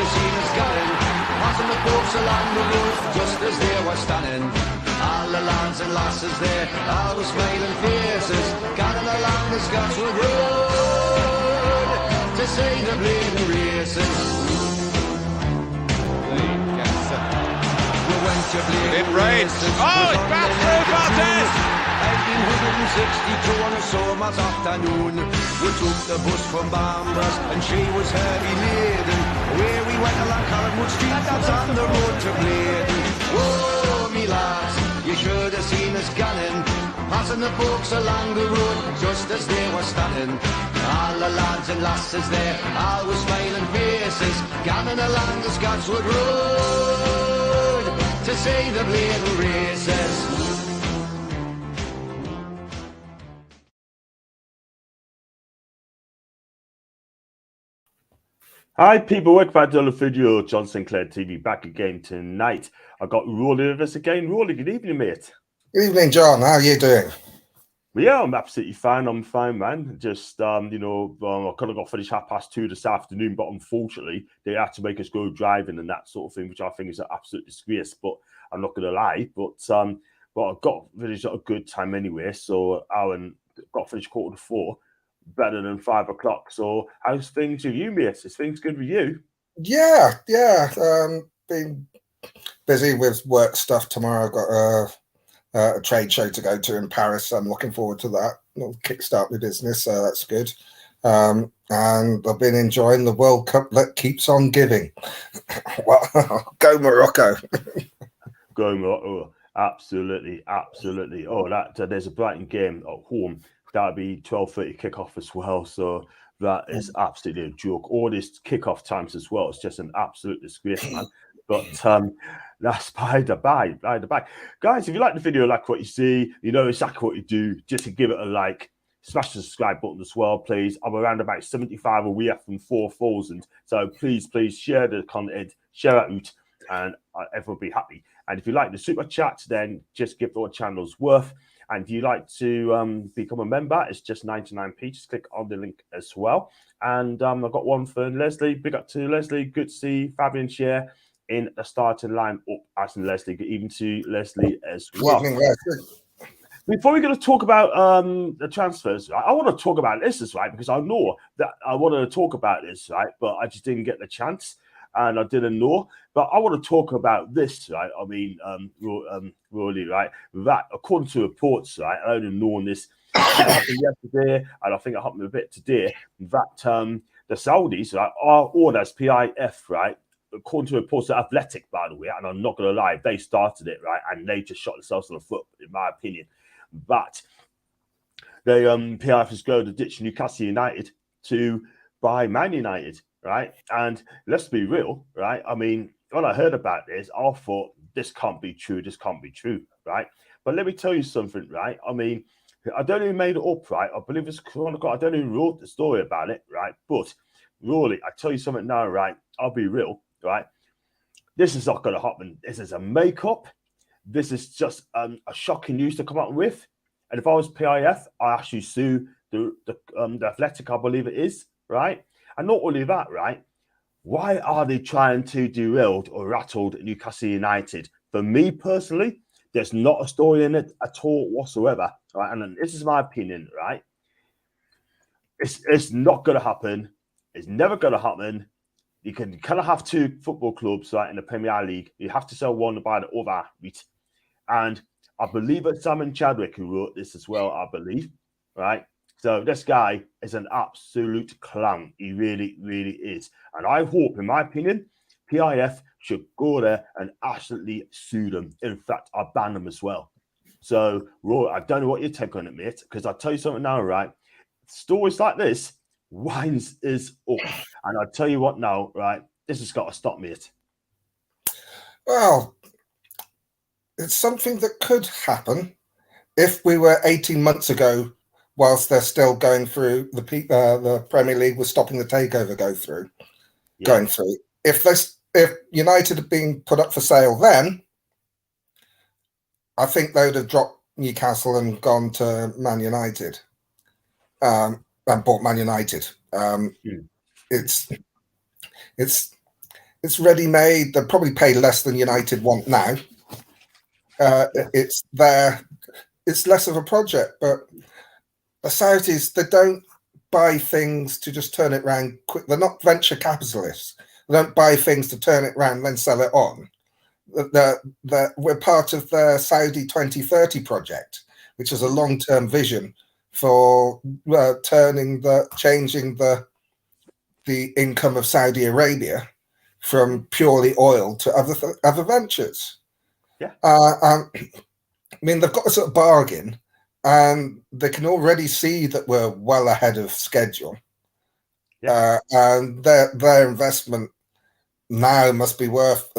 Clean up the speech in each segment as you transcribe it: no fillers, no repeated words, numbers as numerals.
you seen us going? Passing the folks along the road, just as they were standing. All the lads and lasses there, all the smiling faces, gathering along the Scotswood Road to see the bleeding races. In range. Oh, it's back through Moises. 1862 on a summer's afternoon, we took the bus from Bambras and she was heavy laden. Where we went along Collinwood Street, that's on the road to Bladen. Whoa, me lads, you should have seen us gunning, passing the folks along the road just as they were standing. All the lads and lasses there, all with smiling faces, gunning along the Scotswood Road to see the bleeding races. Hi people, welcome back to another video. John Sinclair TV back again tonight. I got Rawley with us again. Rawley, good evening, mate. Good evening, John. How are you doing? Well, yeah, I'm absolutely fine. I'm fine, man. Just, I could have got finished 2:30 this afternoon, but unfortunately, they had to make us go driving and that sort of thing, which I think is an absolute disgrace. But I'm not going to lie. But I got finished at a good time anyway. So I got finished 3:45. Better than 5 o'clock. So how's things with you, mate? Is things good with you? Yeah. Been busy with work stuff tomorrow. I've got a trade show to go to in Paris. So I'm looking forward to that. It'll kickstart my business, so that's good. And I've been enjoying the World Cup that keeps on giving. Well, go Morocco. Go Morocco. Absolutely. Oh, there's a Brighton game at home. That'll be 12:30 kickoff as well. So that is absolutely a joke. All these kickoff times as well. It's just an absolute disgrace, man. But that's by the by. Guys, if you like the video, like what you see, you know exactly what you do. Just to give it a like, smash the subscribe button as well, please. I'm around about 75 and we have from 4,000. So please share the content, share it out, and everyone will be happy. And if you like the super chat, then just give our channel's worth. And if you'd like to become a member, it's just 99p. Just click on the link as well. And I've got one for Leslie. Big up to Leslie. Good to see Fabian Share in the starting line up as in Leslie. Good evening to Leslie as well. Good evening, Leslie. Before we're going to talk about the transfers, right, I want to talk about this, right? Because I know that I wanted to talk about this, right? But I just didn't get the chance. And I didn't know, but I want to talk about this, right? I mean, really, right? That according to reports, right? I only known this happened yesterday, and I think it happened a bit today. That the Saudis, right, are orders PIF, right? According to reports, are Athletic, by the way, and I'm not going to lie, they started it, right? And they just shot themselves in the foot, in my opinion. But they PIF is going to ditch Newcastle United to buy Man United. Right, and let's be real, right? I mean, when I heard about this, I thought this can't be true. Right? But let me tell you something, right? I mean, I don't know who made it up, right? I believe it's Chronicle. I don't know who wrote the story about it, right? But really, I tell you something now, right? I'll be real, right? This is not going to happen. This is a makeup. This is just a shocking news to come up with. And if I was PIF, I actually sue the Athletic, I believe it is, right? And not only that, right? Why are they trying to derail or rattle Newcastle United? For me personally, there's not a story in it at all whatsoever. Right? And this is my opinion, right? It's not going to happen. It's never going to happen. You can kind of have two football clubs, right, in the Premier League. You have to sell one by the other, right? And I believe it's Simon Chadwick who wrote this as well, I believe, right? So this guy is an absolute clown. He really, really is. And I hope, in my opinion, PIF should go there and absolutely sue them. In fact, I ban them as well. So, Roy, I don't know what your take on it, mate, because I'll tell you something now, right? Stories like this winds is up. And I'll tell you what now, right? This has got to stop, mate. Well, it's something that could happen if we were 18 months ago, whilst they're still going through the Premier League was stopping the takeover going through. If United had been put up for sale then, I think they would have dropped Newcastle and gone to Man United and bought Man United. It's It's ready-made. They'll probably pay less than United want now. It's there. It's less of a project, but the Saudis, they don't buy things to just turn it around quick. They're not venture capitalists. They don't buy things to turn it around and then sell it on. We're part of the Saudi 2030 project, which is a long-term vision for changing the income of Saudi Arabia from purely oil to other ventures. Yeah. I mean, they've got a sort of bargain, and they can already see that we're well ahead of schedule. Yeah. And their investment now must be worth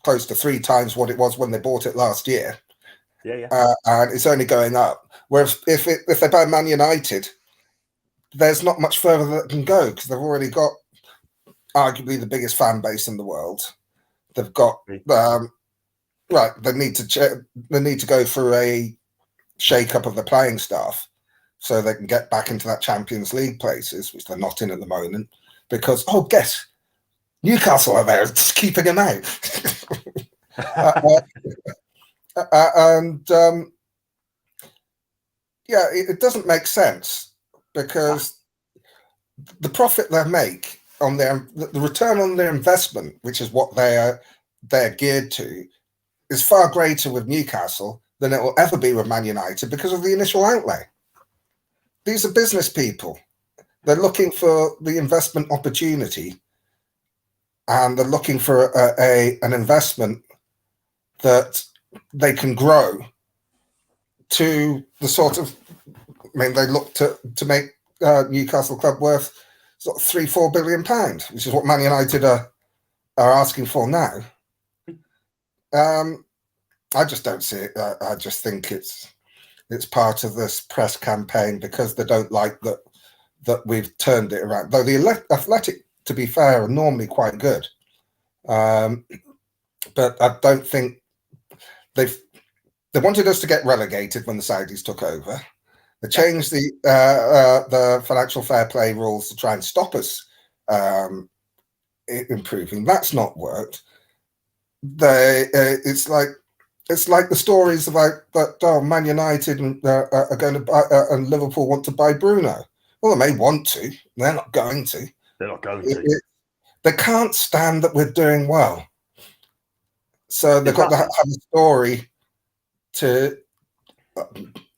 close to 3 times what it was when they bought it last year. Yeah. And it's only going up. Whereas if they buy Man United, there's not much further that can go, because they've already got arguably the biggest fan base in the world. They've got right. They need to go through a shake-up of the playing staff so they can get back into that Champions League places, which they're not in at the moment. Because guess Newcastle are there, just keeping them out. It doesn't make sense, because the profit they make on the return on their investment, which is what they're geared to, is far greater with Newcastle than it will ever be with Man United, because of the initial outlay. These are business people. They're looking for the investment opportunity, and they're looking for an investment that they can grow to the sort of, they look to make Newcastle club worth sort of £3-4 billion, which is what Man United are asking for now. I just don't see it. I just think it's part of this press campaign, because they don't like that we've turned it around. Though the Athletic, to be fair, are normally quite good, but I don't think they wanted us to get relegated when the Saudis took over. They changed the financial fair play rules to try and stop us improving. That's not worked. It's like the stories about that Man United are going to buy, and Liverpool want to buy Bruno. Well, they may want to. They're not going to. They're not going to. They can't stand that we're doing well. So they've got to have a story to.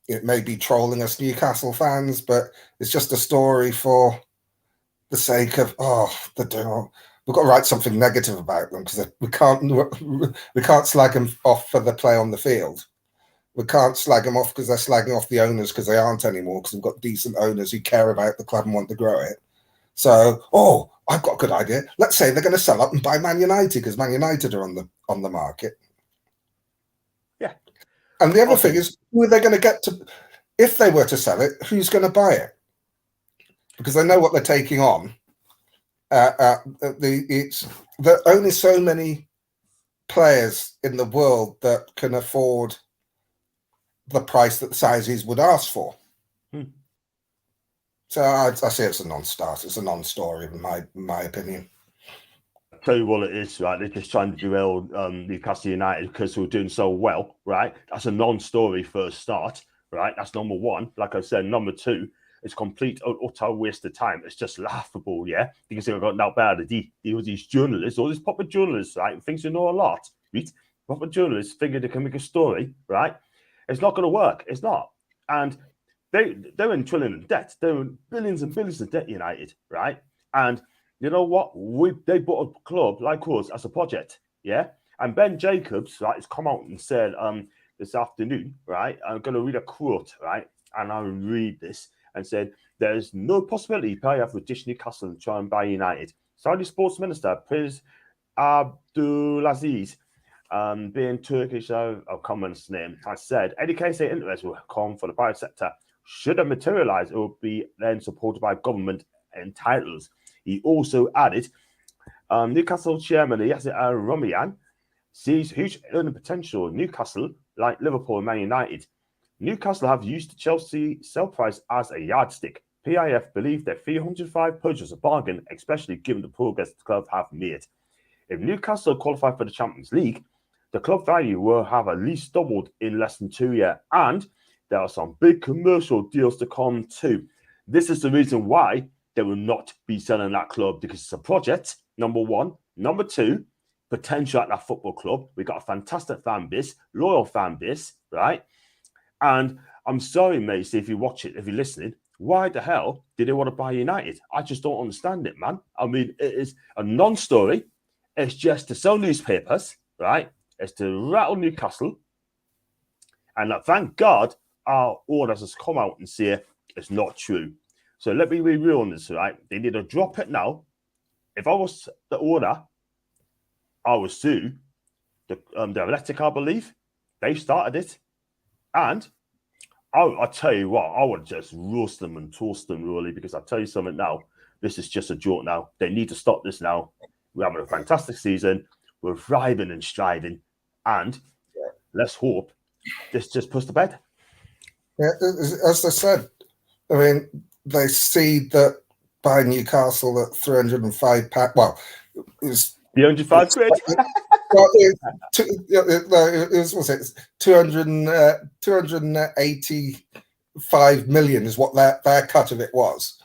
It may be trolling us Newcastle fans, but it's just a story for the sake of they're doing. We've got to write something negative about them, because we can't slag them off for the play on the field. We can't slag them off because they're slagging off the owners, because they aren't anymore, because we've got decent owners who care about the club and want to grow it. So, I've got a good idea. Let's say they're going to sell up and buy Man United, because Man United are on the market. Yeah. And the other thing is, who are they going to get to? If they were to sell it, who's going to buy it? Because they know what they're taking on. There are only so many players in the world that can afford the price that the Saudis would ask for. So I say it's a non-starter. It's a non-story, in my opinion. I'll tell you what it is, right? They're just trying to derail Newcastle United because we're doing so well, right? That's a non-story for a start, right? That's number one. Like I said, number two, it's complete utter waste of time. It's just laughable, yeah? Because they've got now bad. These journalists, all these proper journalists, right? Thinks they know a lot, right? Proper journalists figure they can make a story, right? It's not going to work. It's not. And they're in trillion in debt. They're in billions and billions of debt, United, right? And you know what? They bought a club like us as a project, yeah? And Ben Jacobs, right, has come out and said this afternoon, right? I'm going to read a quote, right? And I'll read this. And said, there's no possibility PIF would dish Newcastle and try and buy United. Saudi Sports Minister Prince Abdulaziz, being Turkish of Common's name, has said any case their interest will come for the private sector. Should it materialise, it will be then supported by government entitles. He also added, Newcastle chairman Yasser Al-Rumayyan sees huge earning potential in Newcastle, like Liverpool and Man United. Newcastle have used the Chelsea sell price as a yardstick. PIF believe that 305 purchase a bargain, especially given the progress the club have made. If Newcastle qualify for the Champions League, the club value will have at least doubled in less than 2 years. And there are some big commercial deals to come too. This is the reason why they will not be selling that club, because it's a project, number one. Number two, potential at that football club. We got a fantastic fan base, loyal fan base, right? And I'm sorry, mate, if you watch it, if you're listening, why the hell did they want to buy United? I just don't understand it, man. I mean, it is a non-story. It's just to sell newspapers, right? It's to rattle Newcastle. And thank God our orders has come out and say it's not true. So let me be real on this, right? They need to drop it now. If I was the owner, I would sue the Athletic, I believe. They started it. And I'll tell you what, I would just roast them and toast them, really, because I'll tell you something now. This is just a joke now. They need to stop this now. We're having a fantastic season. We're thriving and striving. And let's hope this just puts to bed. Yeah, as I said, I mean, they see that by Newcastle at £305. Well, it was 305 quid. Well, was it 285 million is what their cut of it was,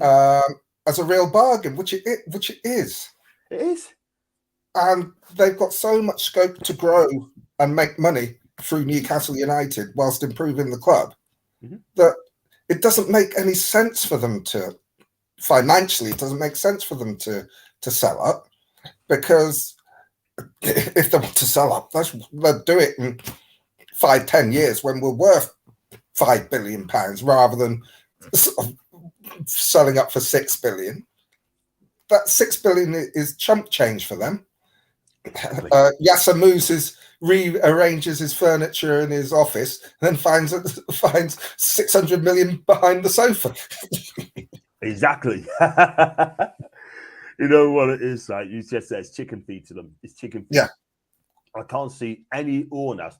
as a real bargain, which it is. It is. And they've got so much scope to grow and make money through Newcastle United whilst improving the club, that it doesn't make any sense for them to, financially, it doesn't make sense for them to sell up, because if they want to sell up, they'll do it in 5-10 years when we're worth £5 billion rather than selling up for $6 billion. That $6 billion is chump change for them. Yasser Moises rearranges his furniture in his office and then finds 600 million behind the sofa. Exactly. You know what it is, like you just said, it's chicken feed to them. It's chicken feed. Yeah. I can't see any owners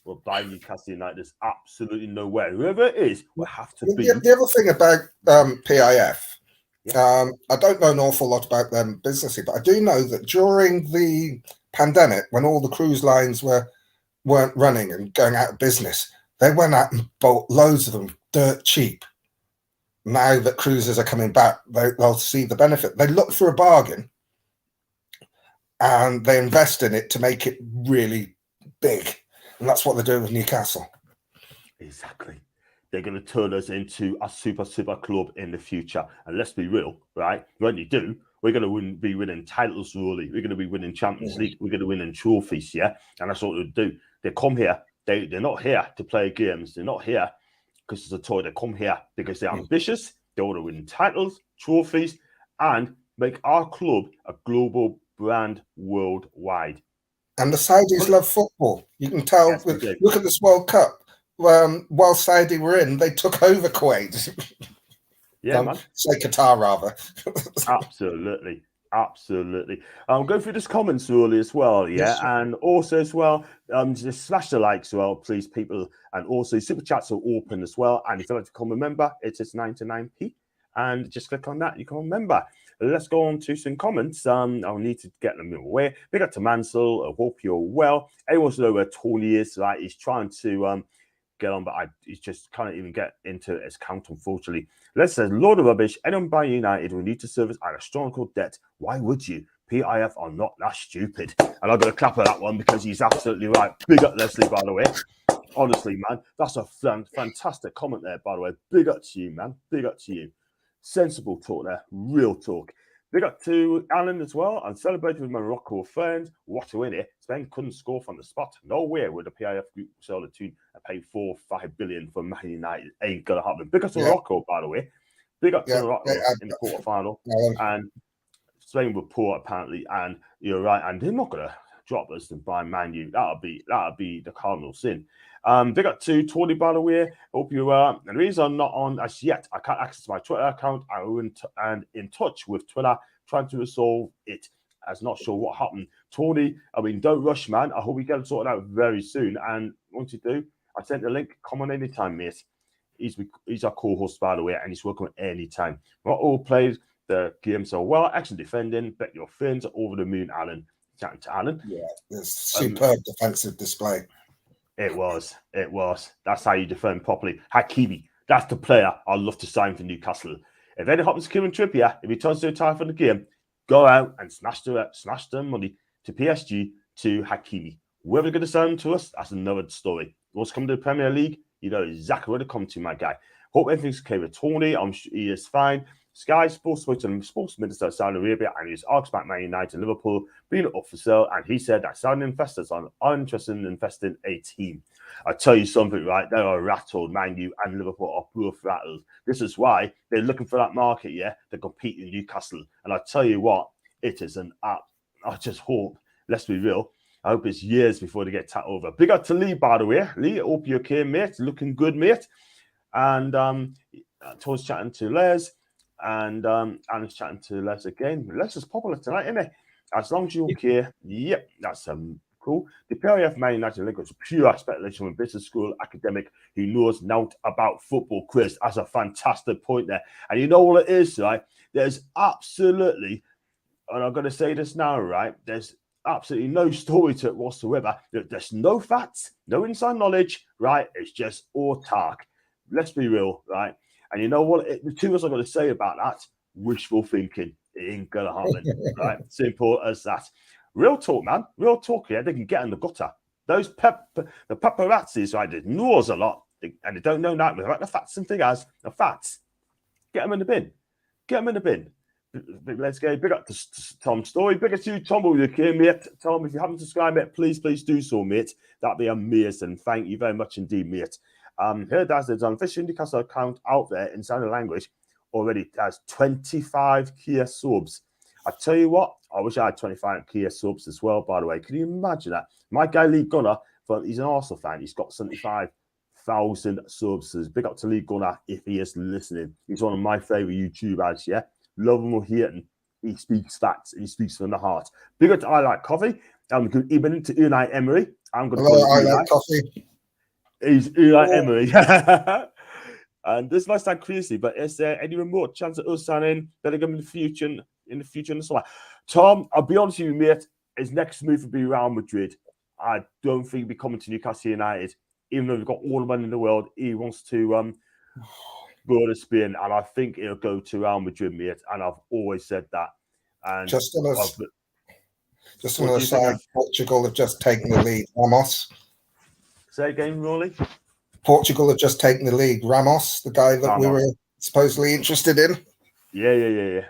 will buy Newcastle United. There's absolutely no way. Whoever it is will have to be. The other thing about PIF, I don't know an awful lot about them businessy, but I do know that during the pandemic, when all the cruise lines weren't running and going out of business, they went out and bought loads of them dirt cheap. Now that cruises are coming back, they'll see the benefit. They look for a bargain and they invest in it to make it really big. And that's what they're doing with Newcastle. Exactly. They're going to turn us into a super club in the future. And let's be real, right? When you do, we're going to be winning titles, really. We're going to be winning Champions League. We're going to win trophies, yeah? And that's what they do. They come here. They're not here to play games. They're not here because it's a toy. They come here because they're ambitious. They want to win titles, trophies, and make our club a global brand worldwide. And the Saudis love football. You can tell. Yes, look at this World Cup. While Saudi were in, they took over Kuwait. Yeah, man. Say Qatar, rather. Absolutely. I'll go through this comments really as well, yeah, yes, and also as well, just smash the likes as well, please, people, and also super chats are open as well. And if you'd like to become a member, it is 99p, and just click on that, you can member. Let's go on to some comments. I'll need to get them away. Big up to Mansell. I hope you're well. Everyone's know where Tony is. Right, he's trying to get on, but he just can't even get into his account, unfortunately. Les says, load of rubbish. Anyone buy United will need to service an astronomical debt. Why would you? PIF are not that stupid. And I'm going to clap at that one because he's absolutely right. Big up Leslie, by the way. Honestly, man, that's a fantastic comment there, by the way. Big up to you, man. Big up to you. Sensible talk there. Real talk. Big up to Alan as well. I'm celebrating with my Morocco friends. What a win here. Spain couldn't score from the spot. Nowhere would the PIF group sell the Toon and pay $4-5 billion for Man United. Ain't going to happen. Big up to Morocco, by the way. Big up to Morocco in the quarterfinal. And Spain were poor, apparently. And you're right. And they're not going to drop us and buy Man U. That'll be the cardinal sin. Big up to Tony, by the way. Hope you are. And the reason I'm not on as yet, I can't access my Twitter account. I'm in touch with Twitter, trying to resolve it. I'm not sure what happened. Tony, I mean, don't rush, man. I hope we get it sorted out very soon. And once you do, I sent the link. Come on anytime, mate. He's our co-host, by the way, and he's welcome anytime. Not all played the game so well. Action defending. Bet your fins over the moon, Alan. chatting to Alan. Yeah, it's superb defensive display. It was. That's how you defend properly. Hakimi, that's the player I'd love to sign for Newcastle. If anything happens to Kieran Trippier, if he turns to retire from the game, go out and smash the money to PSG to Hakimi. Whoever's going to sign to us, that's another story. He wants to come to the Premier League, you know exactly where to come to, my guy. Hope everything's okay with Tony. I'm sure he is fine. Sky Sports Sports Minister of Saudi Arabia, and he's asked about Man United and Liverpool being up for sale, and he said that Saudi investors are interested in investing a team. I tell you something, right? They are rattled. Man U and Liverpool are both rattled. This is why they're looking for that market, yeah, to compete in Newcastle. And I tell you what, it is an app. I just hope, let's be real, I hope it's years before they get tapped over. Big up to Lee, by the way. Lee, I hope you're okay, mate. Looking good, mate. And Toad's chatting to Les. And Alan's chatting to Les again. Les is popular tonight, isn't it? As long as you're okay. Yep, that's cool. The PRF Man United link was pure speculation from a business school academic who knows naught about football. Chris, that's a fantastic point there. And you know what it is, right? There's absolutely, and I'm going to say this now, right? There's absolutely no story to it whatsoever. There's no facts, no inside knowledge, right? It's just all talk. Let's be real, right? And you know what? The two words I'm going to say about that, wishful thinking. It ain't going to happen, right? Simple as that. Real talk, man. Real talk, yeah. They can get in the gutter. Those the paparazzis, right, they knows a lot. And they don't know that without the facts and figures. The facts. Get them in the bin. Get them in the bin. Let's go. Big up to Tom Story. Big up to you, Tom, over here, mate. Tom, if you haven't subscribed, mate, please do so, mate. That'd be amazing. Thank you very much indeed, mate. Here, there's an official Newcastle account out there in sign language already has 25k subs. I tell you what, I wish I had 25k subs as well, by the way. Can you imagine that? My guy, Lee Gunner, he's an Arsenal fan. He's got 75,000 subs. So big up to Lee Gunner if he is listening. He's one of my favourite YouTubers, yeah? Love him or hate him. He speaks facts and he speaks from the heart. Big up to I Like Coffee. I'm going to even into Unai Emery. I'm going to call I Like Coffee. He's Unai Emery. And this might sound crazy, but is there any remote chance of us signing Bellingham in the future in the summer? Tom, I'll be honest with you, mate. His next move would be Real Madrid. I don't think he'll be coming to Newcastle United, even though we've got all the money in the world. He wants to go to Spain, and I think he'll go to Real Madrid, mate. And I've always said that. And just on the side, Portugal have just taken the lead. Ramos. Say again, Rolly. Portugal have just taken the league. Ramos, the guy that we were supposedly interested in. Yeah.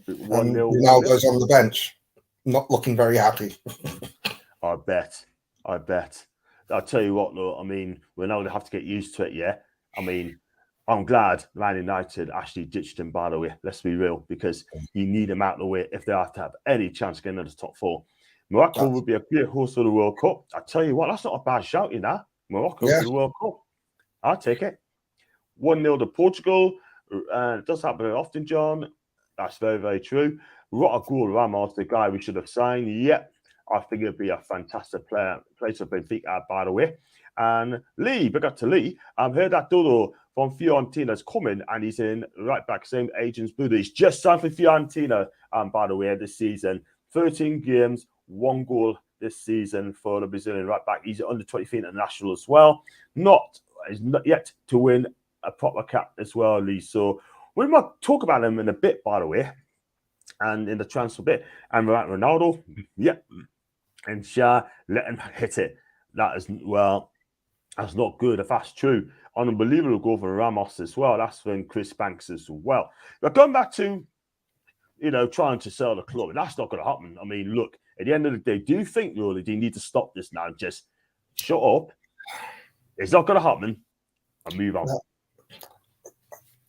1-0. Ronaldo's on the bench, not looking very happy. I bet. I'll tell you what, though. I mean, Ronaldo have to get used to it, yeah? I mean, I'm glad Man United actually ditched him, by the way. Let's be real, because you need him out of the way if they have to have any chance of getting into the top four. Morocco would be a great host of the World Cup. I tell you what, that's not a bad shout, you know. Morocco for the World Cup. I'll take it. 1-0 to Portugal. It does happen very often, John. That's very, very true. What a goal, Ramos, the guy we should have signed. Yep. I think it'd be a fantastic player. Plays for Benfica, by the way. And Lee, big up to Lee. I've heard that Dodo from Fiorentina's coming, and he's in right back, same agent's booth. He's just signed for Fiorentina, by the way, this season. 13 games, 1 goal this season for the Brazilian right back. He's under 23 international as well. He's not yet to win a proper cap as well, Lee. So we might talk about him in a bit, by the way, and in the transfer bit. And Ronaldo, and Shah, let him hit it. That's not good if that's true. Unbelievable goal for Ramos as well. That's from Chris Banks as well. But going back to, trying to sell the club, that's not going to happen. I mean, look, at the end of the day, do you think, really, do you need to stop this now? Just shut up. It's not going to happen. And move on.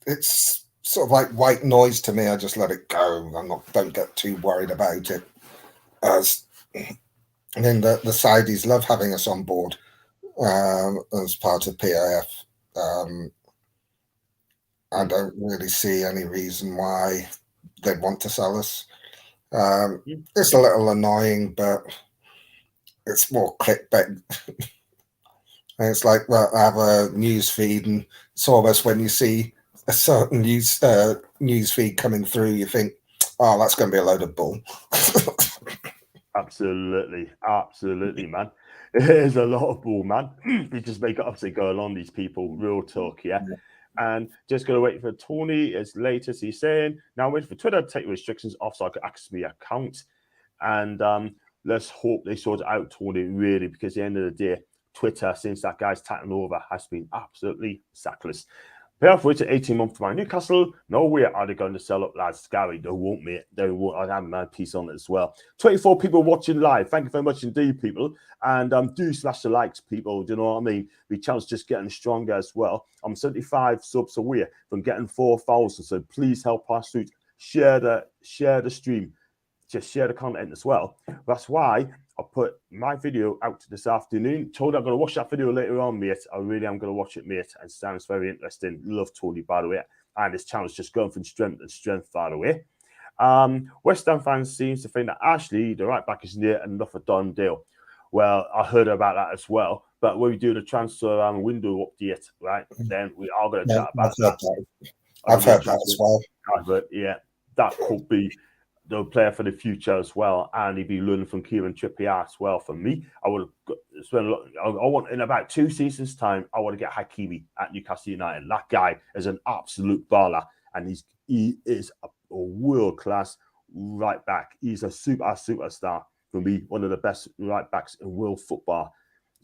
It's sort of like white noise to me. I just let it go. Don't get too worried about it. The Saudis love having us on board as part of PIF. I don't really see any reason why they'd want to sell us. It's a little annoying, but it's more clickbait. And it's like, well, I have a news feed, and it's almost when you see a certain news feed coming through, you think, oh, that's going to be a load of bull. Absolutely, absolutely, man. There's a lot of ball, man. We just make it obviously go along these people, real talk, yeah. And just gonna wait for Tony as latest. He's saying now wait for Twitter to take restrictions off so I can access my account. And let's hope they sort it out, Tony, really, because at the end of the day, Twitter, since that guy's taken over, has been absolutely sackless. Pay off with 18 months for my Newcastle. No way are they going to sell up, lads. Gary, they won't, mate. They won't. I have my piece on it as well. 24 people watching live. Thank you very much indeed, people. And do smash the likes, people. Do you know what I mean? The channel's just getting stronger as well. I'm 75 subs away from getting 4,000. So please help us out. Share the stream. Just share the content as well. That's why I put my video out this afternoon. Tony, I'm going to watch that video later on, mate. I really am going to watch it, mate. It sounds very interesting. Love Tony, by the way. And this channel's just going from strength to strength, by the way. West Ham fans seems to think that Ashley, the right back, is near enough a done deal. Well, I heard about that as well. But when we do the transfer window update, right, then we are going to chat about that. I've heard that as well. But yeah, that could be the player for the future as well, and he'd be learning from Kieran Trippier as well. For me, I would spend a lot. I want in about 2 seasons' time. I want to get Hakimi at Newcastle United. That guy is an absolute baller, and he is a world class right back. He's a superstar for me. One of the best right backs in world football.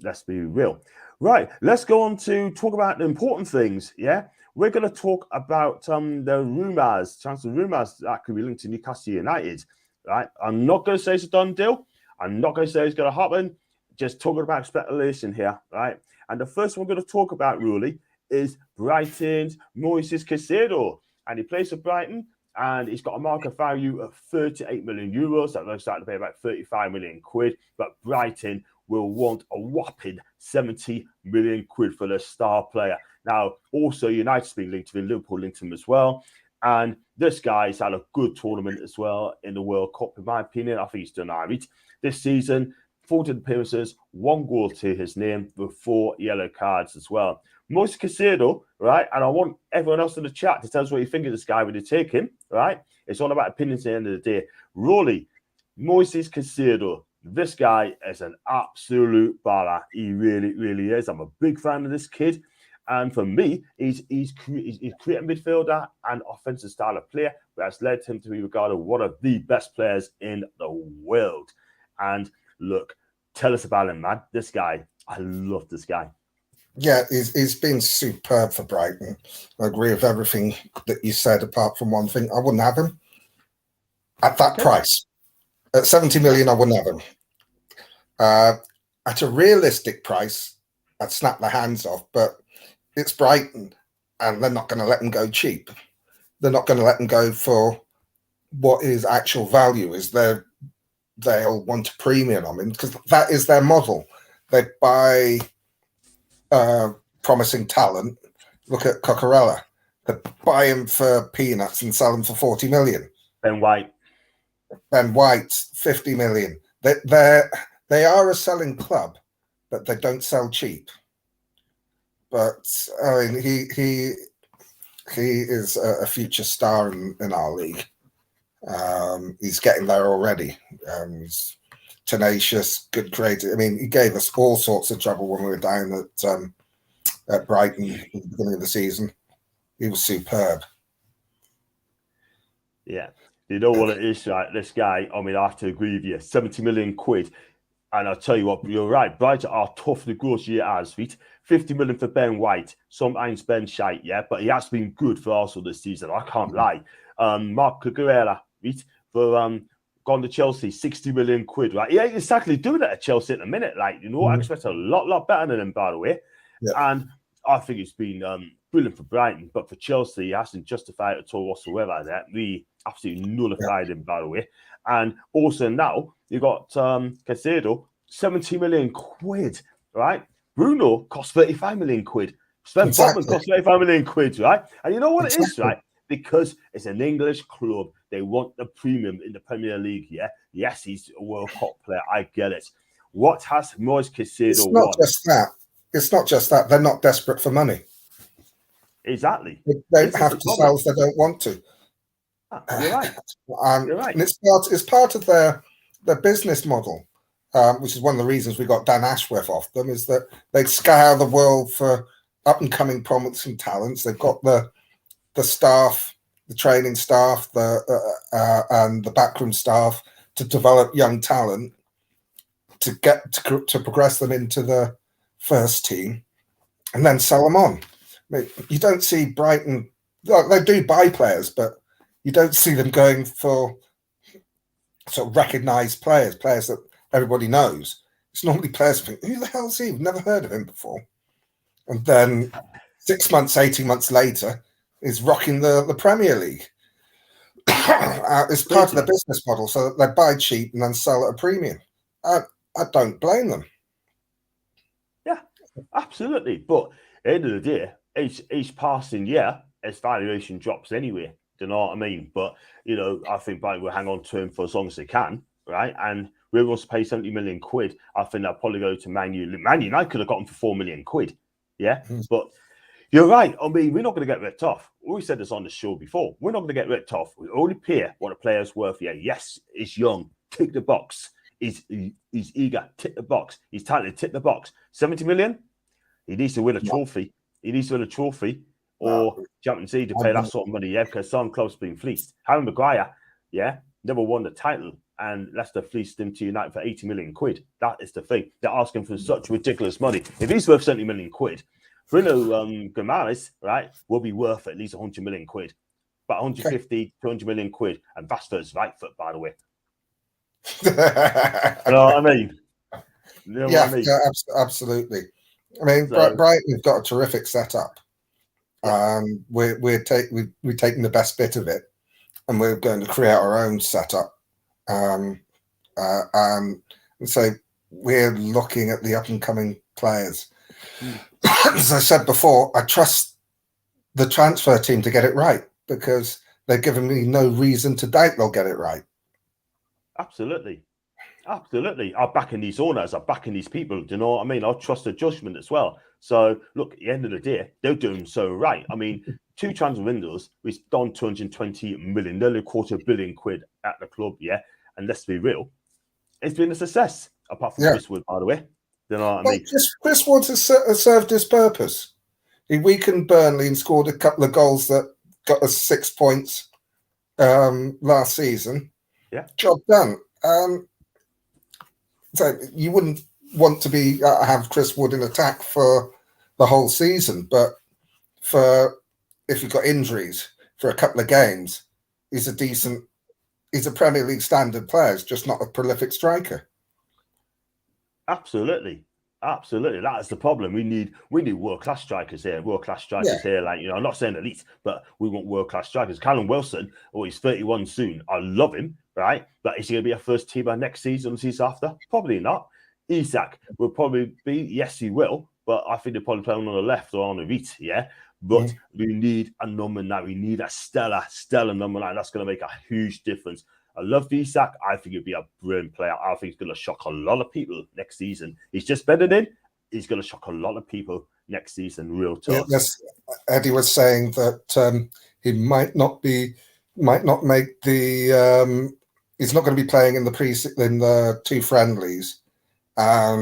Let's be real. Right, let's go on to talk about the important things. Yeah. We're going to talk about the rumours, transfer rumours that could be linked to Newcastle United, right? I'm not going to say it's a done deal. I'm not going to say it's going to happen. Just talking about speculation here, right? And the first one we're going to talk about, really, is Brighton's Moises Caicedo. And he plays for Brighton, and he's got a market value of 38 million euros. That looks like to pay about 35 million quid. But Brighton will want a whopping 70 million quid for the star player. Now, also, United's been linked to him, Liverpool linked to him as well. And this guy's had a good tournament as well in the World Cup, in my opinion. I think he's done all right. This season, 14 appearances, 1 goal to his name with 4 yellow cards as well. Moises Caicedo, right? And I want everyone else in the chat to tell us what you think of this guy when you take him, right? It's all about opinions at the end of the day. Really, Moises Caicedo, this guy is an absolute baller. He really, really is. I'm a big fan of this kid. And for me, he's creating midfielder and offensive style of player that has led him to be regarded one of the best players in the world. And look, tell us about him, man. This guy, I love this guy. Yeah, he's been superb for Brighton. I agree with everything that you said, apart from one thing. I wouldn't have him at that price. At 70 million, I wouldn't have him. At a realistic price, I'd snap the hands off, but it's Brighton, and they're not going to let him go cheap. They're not going to let him go for what his actual value is. They'll want a premium on him because that is their model. They buy promising talent. Look at Cucurella. They buy him for peanuts and sell him for 40 million. Ben White, 50 million. They are a selling club, but they don't sell cheap. But I mean, he is a future star in our league. He's getting there already. He's tenacious, good creator. I mean, he gave us all sorts of trouble when we were down at Brighton at the beginning of the season. He was superb. Yeah. You know what it is, right? This guy, I mean, I have to agree with you. 70 million quid. And I'll tell you what, you're right. Brighton are tough negotiators, right? 50 million for Ben White. Sometimes Ben shite, yeah, but he has been good for Arsenal this season. I can't lie. Mark Cucurella, right? For gone to Chelsea, 60 million quid, right? Yeah, exactly doing it at Chelsea at the minute. Like, you know, I expect a lot better than him, by the way. Yeah. And I think it's been brilliant for Brighton, but for Chelsea, he hasn't justified it at all whatsoever. That we absolutely nullified him, by the way. And also now you got Caicedo, 70 million quid, right? Bruno cost 35 million quid. Sven Botman cost 35 million quid, right? And you know what it is, right? Because it's an English club. They want the premium in the Premier League, yeah? Yes, he's a World Cup player. I get it. What has Moises Caicedo It's not won? just that. It's not just that. They're not desperate for money. Exactly. They don't have to sell if they don't want to. You're right. You're right. And it's part of their their business model, which is one of the reasons we got Dan Ashworth off them, is that they scour the world for up and coming promising talents. They've got the staff, the training staff, and the backroom staff to develop young talent to get to progress them into the first team, and then sell them on. I mean, you don't see Brighton. They do buy players, but you don't see them going for sort of recognised players that everybody knows. It's normally players who think, who the hell is he? We've never heard of him before. And then 6 months, 18 months later, is rocking the Premier League. It's part of their business model, so they buy cheap and then sell at a premium. I don't blame them. Yeah, absolutely. But at the end of the day, each passing year, its valuation drops anyway. Do you know what I mean? But, you know, I think Brighton will hang on to him for as long as they can, right? And whoever wants to pay 70 million quid, I think they'll probably go to Man U. Man United could have got him for 4 million quid. Yeah. But you're right. I mean, we're not going to get ripped off. We said this on the show before. We're not going to get ripped off. We only pay what a player's worth. Yeah. Yes, he's young. Tick the box. He's eager. Tick the box. He's talented. Tick the box. 70 million. He needs to win a trophy. He needs to win a trophy or Champions League to pay that sort of money. Yeah, because some clubs been fleeced. Harry Maguire, yeah, never won the title, and Leicester fleeced him to United for 80 million quid. That is the thing. They're asking for such ridiculous money. If he's worth 70 million quid, Bruno Guimaraes, right, will be worth at least 100 million quid. But 150, 200 million quid. And Rashford's right foot, by the way. You know what I mean? You know what I mean? Yeah, absolutely. I mean, Brighton have got a terrific setup. We're taking the best bit of it, and we're going to create our own setup. And so we're looking at the up and coming players. As I said before, I trust the transfer team to get it right because they've given me no reason to doubt they'll get it right. Absolutely. Absolutely. I'm backing these owners. I'm backing these people. Do you know what I mean? I trust the judgment as well. So, look, at the end of the day, they're doing so right. I mean, 2 transfer windows, we've done 220 million, nearly $250 million at the club, yeah? And let's be real, it's been a success, apart from Chris Wood, by the way. You know what I mean? Chris Wood has served his purpose. He weakened Burnley and scored a couple of goals that got us 6 points last season. Yeah. Job done. So you wouldn't want to be have Chris Wood in attack for the whole season, but if you've got injuries for a couple of games, he's a Premier League standard player. He's just not a prolific striker. Absolutely. That is the problem. We need world-class strikers here. Here. Like, you know, I'm not saying elite, but we want world-class strikers. Callum Wilson, he's 31 soon. I love him, right? But is he going to be a first teamer next season or the season after? Probably not. Isak will probably be. Yes, he will. But I think they're probably playing on the left or on the right, yeah? But we need a number 9. We need a stellar number 9. That's going to make a huge difference. I love Isak. I think he'd be a brilliant player. I think he's going to shock a lot of people next season. He's just better than. He's going to shock a lot of people next season. Real talk. Yes, Eddie was saying that he might not make the. He's not going to be playing in the 2 friendlies.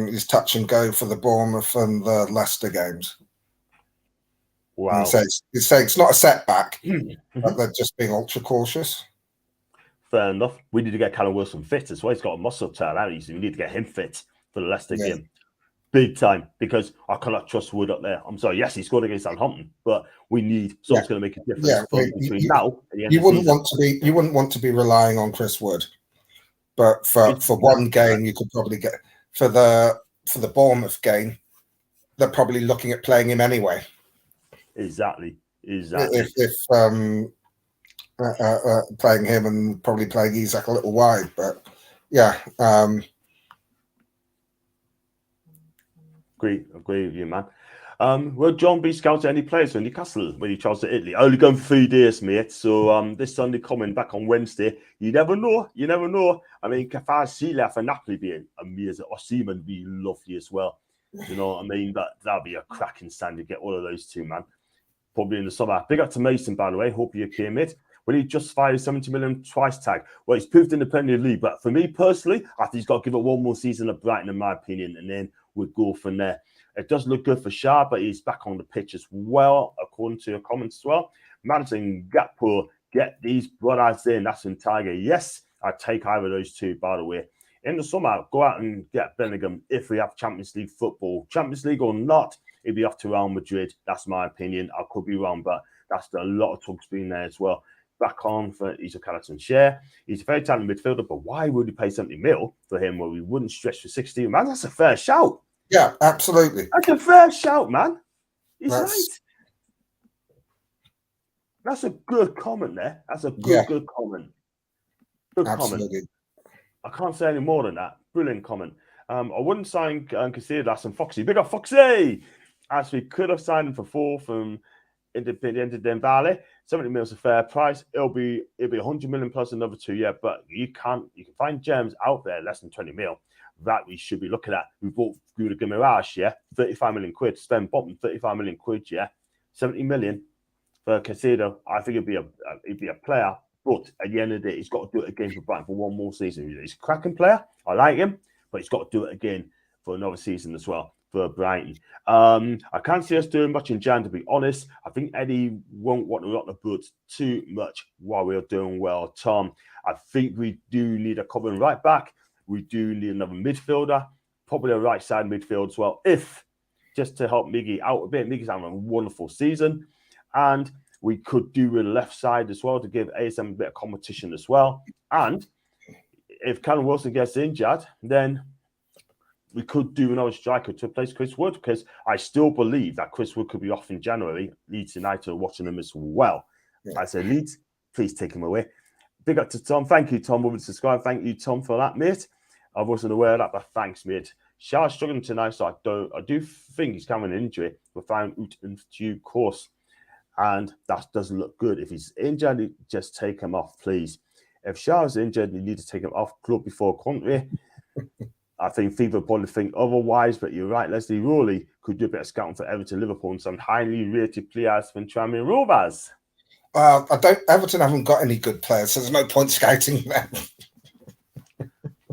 He's touch and go for the Bournemouth and the Leicester games. Wow. He's saying it's not a setback, but they're just being ultra cautious. Fair enough. We need to get Callum Wilson fit as well. He's got a muscle tear out. We need to get him fit for the Leicester game. Big time, because I cannot trust Wood up there. I'm sorry. Yes, he scored against Southampton, but we need someone's going to make a difference between now and the end you of wouldn't the want to be. You wouldn't want to be relying on Chris Wood, but for one game, you could probably get for the Bournemouth game. They're probably looking at playing him anyway. Exactly. If playing him and probably playing Isak a little wide, but yeah. Agree with you, man. Will John be scouting any players for Newcastle when he travels to Italy? Only going for 3 days, mate. So this Sunday coming back on Wednesday. You never know. I mean, Caicedo for Napoli being amazing. Osimhen would be lovely as well. You know what I mean? But that'll be a cracking stand to get all of those 2, man. Probably in the summer. Big up to Mason, by the way. Hope you okay, mate. Will he justify his 70 million price tag? Well, he's proved in the Premier League, but for me personally, I think he's got to give it one more season at Brighton, in my opinion, and then we'll go from there. It does look good for Shah, but he's back on the pitch as well, according to your comments as well. Madison, Gakpo, get these brothers in. That's in Tiger. Yes, I'd take either of those two, by the way. In the summer, go out and get Bellingham if we have Champions League football. Champions League or not, it'd be off to Real Madrid. That's my opinion. I could be wrong, but that's a lot of talk's been there as well. Back on for Isa Callison Share. He's a very talented midfielder, but why would we pay 70 mil for him where we wouldn't stretch for 60? Man, that's a fair shout. Yeah, absolutely. That's a fair shout, man. He's right. That's a good comment there. That's a good comment. Good absolutely. Comment. I can't say any more than that. Brilliant comment. I wouldn't sign Caicedo. That's some Foxy. Big up Foxy! As we could have signed him for 4 from Independiente Valley. 70 mil is a fair price. It'll be 100 million plus another 2, yeah. But you can find gems out there less than 20 mil that we should be looking at. We bought Rudiger Mirage, yeah, 35 million quid. Spend bottom 35 million quid, yeah. 70 million for Caicedo. I think it'd be a player, but at the end of the day, he's got to do it again for Brighton for one more season. He's a cracking player. I like him, but he's got to do it again for another season as well for Brighton. I can't see us doing much in Jan, to be honest. I think Eddie won't want to rock the boat too much while we're doing well. Tom, I think we do need a covering right back. We do need another midfielder, probably a right side midfield as well, if just to help Miggy out a bit. Miggy's having a wonderful season. And we could do a left side as well to give ASM a bit of competition as well. And if Callum Wilson gets injured, then we could do another striker to replace Chris Wood, because I still believe that Chris Wood could be off in January. Leeds United are watching him as well. Yeah. I say, Leeds, please take him away. Big up to Tom. Thank you, Tom, for subscribing. Thank you, Tom, for that, mate. I wasn't aware of that, but thanks, mate. Shah's struggling tonight, so I do think he's coming an injury. We'll find out in due course. And that doesn't look good. If he's injured, just take him off, please. If Shah's injured, you need to take him off club before country. I think FIFA would probably think otherwise, but you're right. Leslie Rowley could do a bit of scouting for Everton, Liverpool, and some highly rated players from Tranmere Rovers. Everton haven't got any good players, so there's no point scouting them.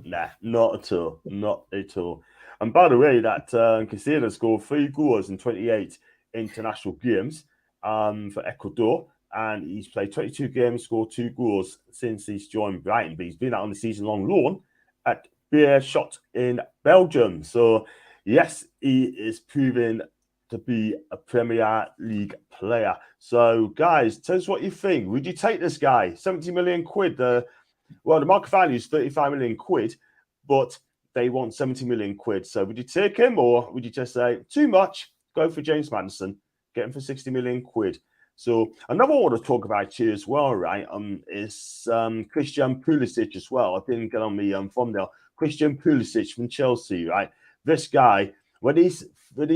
Nah, not at all. Not at all. And by the way, that Caicedo scored 3 goals in 28 international games for Ecuador, and he's played 22 games, scored 2 goals since he's joined Brighton, but he's been out on the season-long loan at Beerschot in Belgium. So, yes, he is proving to be a Premier League player. So, guys, tell us what you think. Would you take this guy? 70 million quid. The market value is 35 million quid, but they want 70 million quid. So, would you take him, or would you just say, too much, go for James Maddison, get him for 60 million quid? So, another one I want to talk about here as well, right, is Christian Pulisic as well. I didn't get on the thumbnail. Christian Pulisic from Chelsea, right? This guy, when he's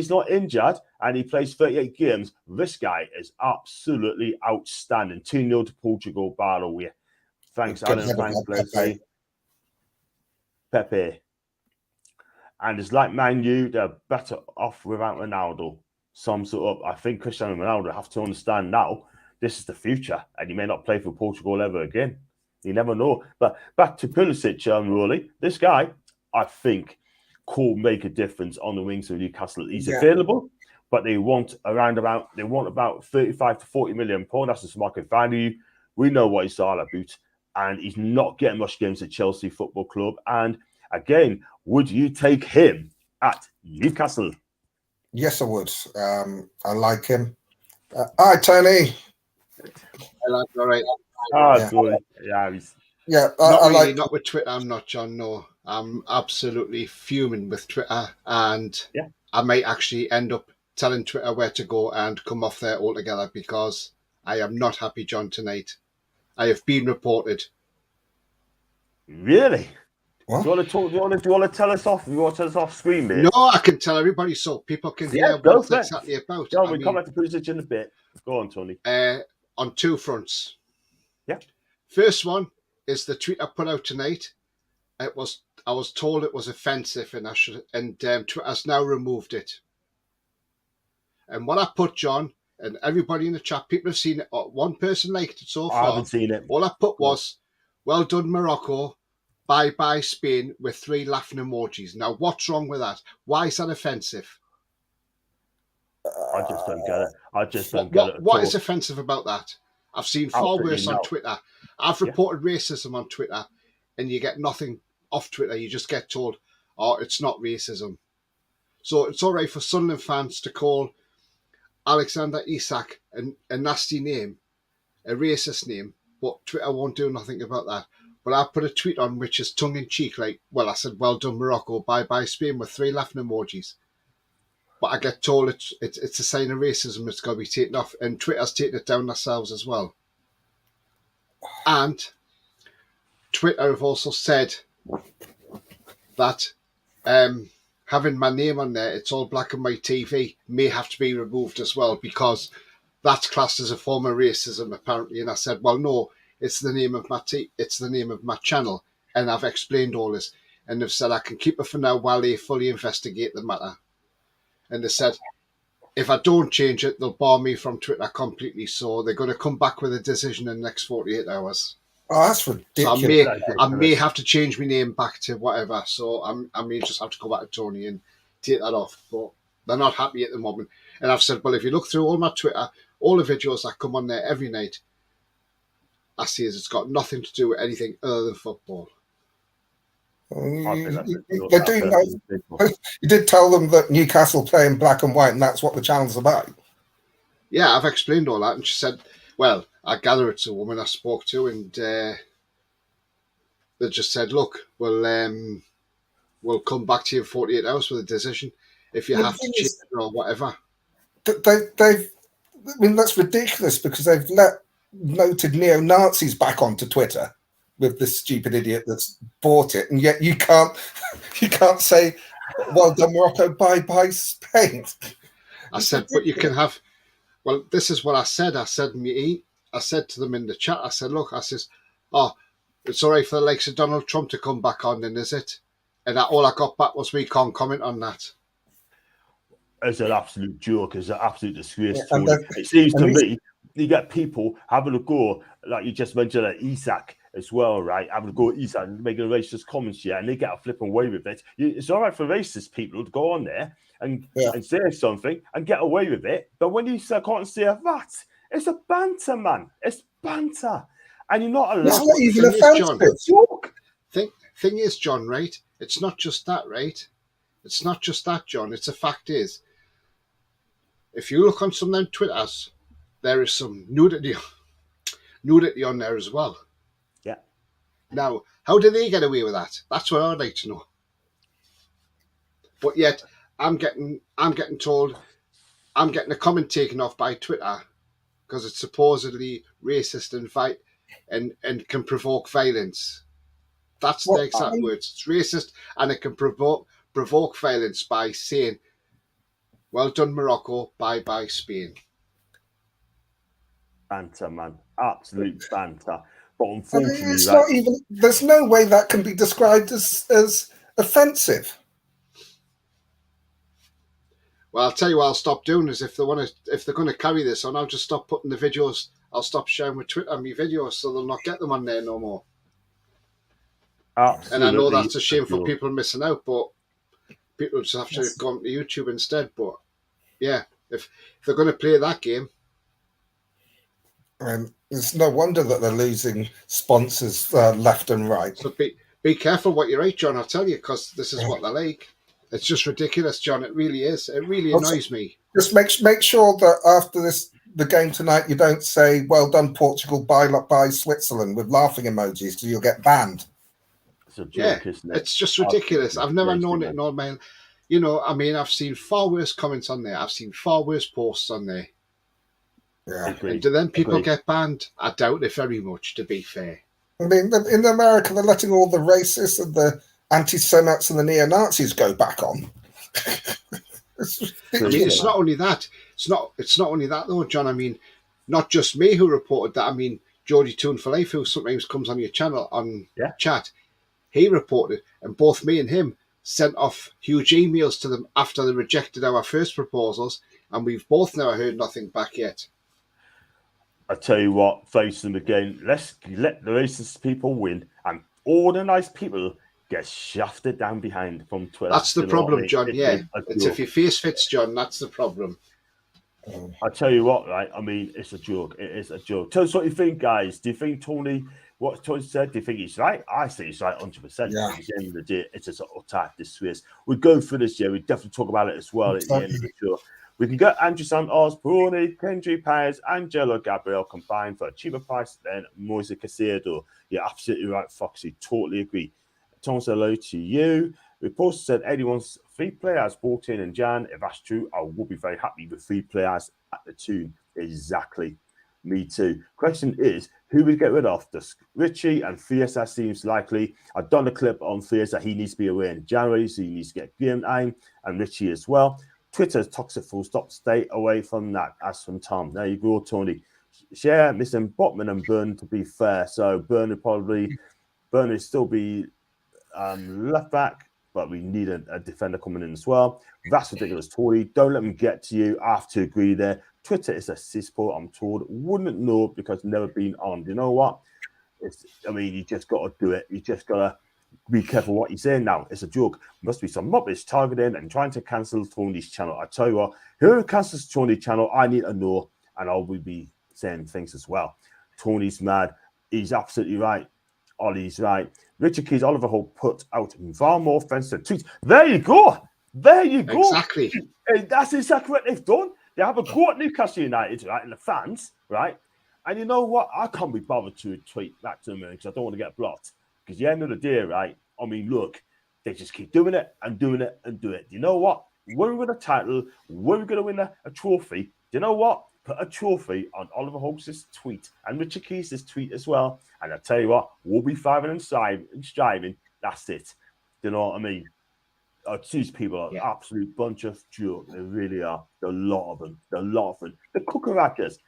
not injured and he plays 38 games, this guy is absolutely outstanding. 2-0 to Portugal, by the way. Thanks, Alan. Thanks, Leslie. Pepe. And it's like Man U, they're better off without Ronaldo. Some sort of, I think Cristiano Ronaldo have to understand now, this is the future, and he may not play for Portugal ever again. You never know. But back to Pulisic, really, this guy, I think, could make a difference on the wings of Newcastle. He's available, but they want about 35 to 40 million pounds. That's his market value. We know what he's all about, and he's not getting much games at Chelsea Football Club. And again, would you take him at Newcastle? Yes, I would. I like him. Hi, Tony. All right. Not with Twitter. I'm not, John. No, I'm absolutely fuming with Twitter, and I might actually end up telling Twitter where to go and come off there altogether, because I am not happy, John, tonight. I have been reported. Really? What? Do you want to tell us off? You want to tell us off screen, mate? No, I can tell everybody so people can hear what it's exactly about. Yeah, we come back to Pulisic in a bit. Go on, Tony. On 2 fronts. Yeah. First one is the tweet I put out tonight. I was told it was offensive, and Twitter has now removed it. And what I put, John, and everybody in the chat, people have seen it. One person liked it so far. I haven't seen it. All I put was, well done, Morocco. Bye-bye, Spain, with 3 laughing emojis. Now, what's wrong with that? Why is that offensive? I just don't get it. I just don't get it. What is offensive about that? I've seen far worse on Twitter. I've reported racism on Twitter, and you get nothing off Twitter. You just get told, oh, it's not racism. So it's all right for Sunderland fans to call Alexander Isak a nasty name, a racist name, but Twitter won't do nothing about that. But I put a tweet on which is tongue-in-cheek, like, well, I said, well done, Morocco, bye-bye, Spain, with 3 laughing emojis. But I get told it's a sign of racism, it's got to be taken off, and Twitter's taken it down themselves as well. And Twitter have also said that having my name on there, it's all black and white TV, may have to be removed as well, because that's classed as a form of racism, apparently. And I said, well, no, it's the name of it's the name of my channel, and I've explained all this. And they've said I can keep it for now while they fully investigate the matter. And they said, if I don't change it, they'll bar me from Twitter completely. So they're going to come back with a decision in the next 48 hours. Oh, that's ridiculous. So I may have to change my name back to whatever. So I may just have to go back to Tony and take that off. But they're not happy at the moment. And I've said, well, if you look through all my Twitter, all the videos that come on there every night, I see it's got nothing to do with anything other than football. You did tell them that Newcastle play in black and white, and that's what the channel's about. Yeah, I've explained all that, and she said, well, I gather it's a woman I spoke to, and they just said, look, we'll come back to you in 48 hours with a decision if you have to change it or whatever. I mean, that's ridiculous, because they've let noted neo-Nazis back onto Twitter with this stupid idiot that's bought it, and yet you can't say, well done, Morocco, bye-bye, Spain. I said, but you can have, well, this is what I said. I said to them in the chat, I said, look, I says, oh, it's all right for the likes of Donald Trump to come back on, then, is it? And all I got back was, we can't comment on that. It's an absolute joke. It's an absolute disgrace. It seems to me you get people having a go, like you just mentioned, at Isak as well, right? Having a go at Isak and making racist comments, and they get a flipping away with it. It's all right for racist people to go on there and say something and get away with it, but when you can't say that, it's a banter, man. It's banter, and you're not allowed. It's not even offensive. Thing is, John, right? It's not just that, right? It's not just that, John. It's a fact is, if you look on some of them Twitters, there is some nudity on there as well. Yeah. Now, how do they get away with that? That's what I'd like to know. But yet, I'm getting told I'm getting a comment taken off by Twitter because it's supposedly racist and can provoke violence. That's the exact words. It's racist and it can provoke violence by saying, well done, Morocco, bye-bye, Spain. Banter, man. Absolute banter. But unfortunately, it's not even, there's no way that can be described as offensive. Well, I'll tell you what I'll stop doing is if they're going to carry this on, I'll just stop putting the videos. I'll stop sharing with Twitter my videos so they'll not get them on there no more. Absolutely. And I know that's a shame for people missing out, but people just have to go onto YouTube instead. But yeah, if they're going to play that game. It's no wonder that they're losing sponsors left and right. So be careful what you write, John, I'll tell you, because this is what they're like. It's just ridiculous, John. It really is. It really annoys me. Just make sure that after the game tonight, you don't say, well done, Portugal, bye Switzerland with laughing emojis, so you'll get banned. It's a joke, isn't it? It's just ridiculous. I've never known it in all my... You know, I mean, I've seen far worse comments on there. I've seen far worse posts on there. Yeah. And do then people get banned? I doubt it very much, to be fair. I mean, in America, they're letting all the racists and the anti-Semites and the neo-Nazis go back on. It's not only that. It's not only that, though, John. I mean, not just me who reported that. I mean, Geordie Toon for Life, who sometimes comes on your channel on chat, he reported, and both me and him sent off huge emails to them after they rejected our first proposals, and we've both never heard nothing back yet. I tell you what, face them again. Let's let the racist people win, and all the nice people get shafted down behind from Twitter. That's the problem, John. It's if your face fits, John. That's the problem. I tell you what, right? I mean, it's a joke. It is a joke. Tell us what you think, guys. Do you think what Tony said? Do you think he's right? I think he's right 100%. Yeah. At the end of the day, it's a utter disgrace. We'll go through this, yeah. We definitely talk about it as well at the end of the show. We can get Andrew Santos, Bruni, Kendry Pires, Angelo Gabriel combined for a cheaper price than Moises Caicedo. You're absolutely right, Foxy. Totally agree. Tom said hello to you. Reporter said 81's 3 players bought in Jan. If that's true, I will be very happy with 3 players at the Toon. Exactly. Me too. Question is, who we get rid of? Does Richie and Fiesa seems likely. I've done a clip on Fiesa. He needs to be away in January, so he needs to get Graham and Richie as well. Twitter's toxic full stop. Stay away from that. As from Tom. There you go, Tony. Share missing Botman and Byrne to be fair. So Byrne will still be left back, but we need a defender coming in as well. That's ridiculous, Tony. Don't let them get to you. I have to agree there. Twitter is a cesspool, I'm told. Wouldn't know because never been on. You know what? You just got to do it. You just got to be careful what you're saying now. It's a joke. Must be some rubbish targeting and trying to cancel Tony's channel. I tell you what, whoever cancels Tony's channel, I need to know, and I will be saying things as well. Tony's mad. He's absolutely right. Ollie's right. Richard Keys, Oliver Hope put out far more offensive tweets. There you go. There you go. Exactly. That's exactly what they've done. They have a go at Newcastle United, right, and the fans, right? And you know what? I can't be bothered to tweet back to them because I don't want to get blocked. Because at the end of the day, right, I mean, look, they just keep doing it and doing it and doing it. You know what? When we win a title, when we're going to win a trophy, you know what? Put a trophy on Oliver Hope's tweet and Richard Keys' tweet as well. And I tell you what, we'll be fighting and striving. That's it. You know what I mean? These people are an absolute bunch of jokes. They really are. There are a lot of them. The Cucarachas,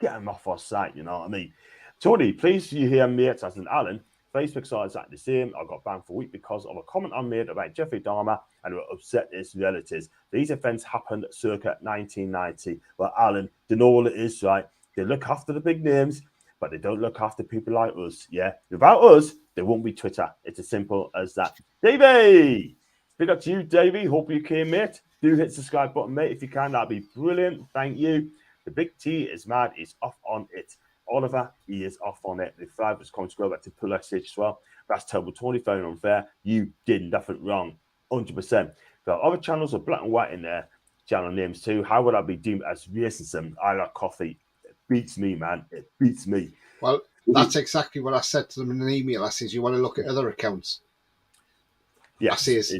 get them off our site. You know what I mean? Tony, please you hear me as an Alan. Facebook side is exactly the same. I got banned for a week because of a comment I made about Jeffrey Dahmer and it upset his relatives. These events happened circa 1990. Well, Alan, they know all it is, right? They look after the big names, but they don't look after people like us. Yeah, without us, there won't be Twitter. It's as simple as that. Davey, big up to you, Davey. Hope you came, mate. Do hit the subscribe button, mate. If you can, that'd be brilliant. Thank you. The big T is mad. He's off on it. Oliver, he is off on it. The 5 was coming to go back to Pulisic as well. That's terrible. Tony found unfair. You did nothing wrong. 100%. There are other channels with black and white in their channel names too. How would I be deemed as racism? I like coffee. It beats me, man. It beats me. Well, that's exactly what I said to them in an email. I says, you want to look at other accounts? Yes. I says,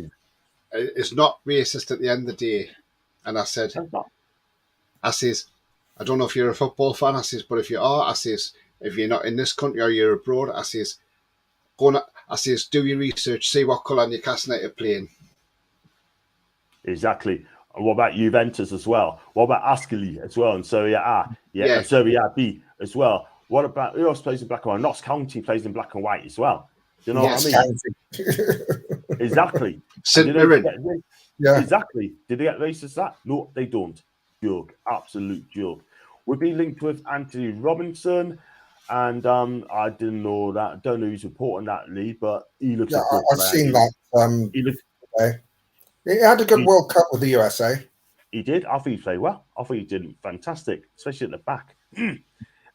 it's not racist at the end of the day. And I said, I don't know if you're a football fan, I says, but if you are, I says, if you're not in this country or you're abroad, I says, do your research, see what colour Newcastle United are playing. Exactly. And what about Juventus as well? What about Ascoli as well? And Serie A, and Serie B as well. What about who else plays in black and white? Notts County plays in black and white as well. Do you know what I mean? Exactly. St Mirren. Exactly. Did they get racist that? No, they don't. Joke, absolute joke. We've been linked with Anthony Robinson, and I didn't know that. I don't know who's reporting that, Lee, but he looks. I've seen that. He had a good World Cup with the USA. He did. I think he played well. I think he did fantastic, especially at the back.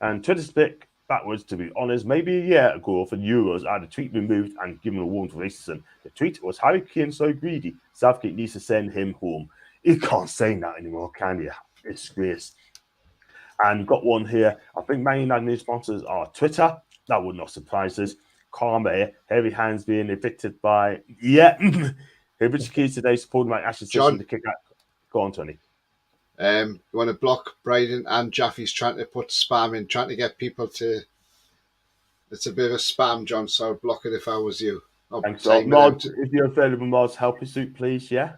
And Twitter split backwards, to be honest. Maybe a year ago for Euros, I had a tweet removed and given a warning for racism. The tweet was, Harry Kane so greedy, Southgate needs to send him home. You can't say that anymore, can you? It's disgrace. And got one here. I think Man United new sponsors are Twitter. That would not surprise us. Karma, heavy hands being evicted by... Yeah. Richard Keys today supporting my Ashley John to kick out. Go on, Tony. You want to block Bryden and Jaffe's trying to put spam in, trying to get people to... It's a bit of a spam, John, so I'd block it if I was you. Thanks, Mod. If you're available, Mod, help us suit, please, yeah?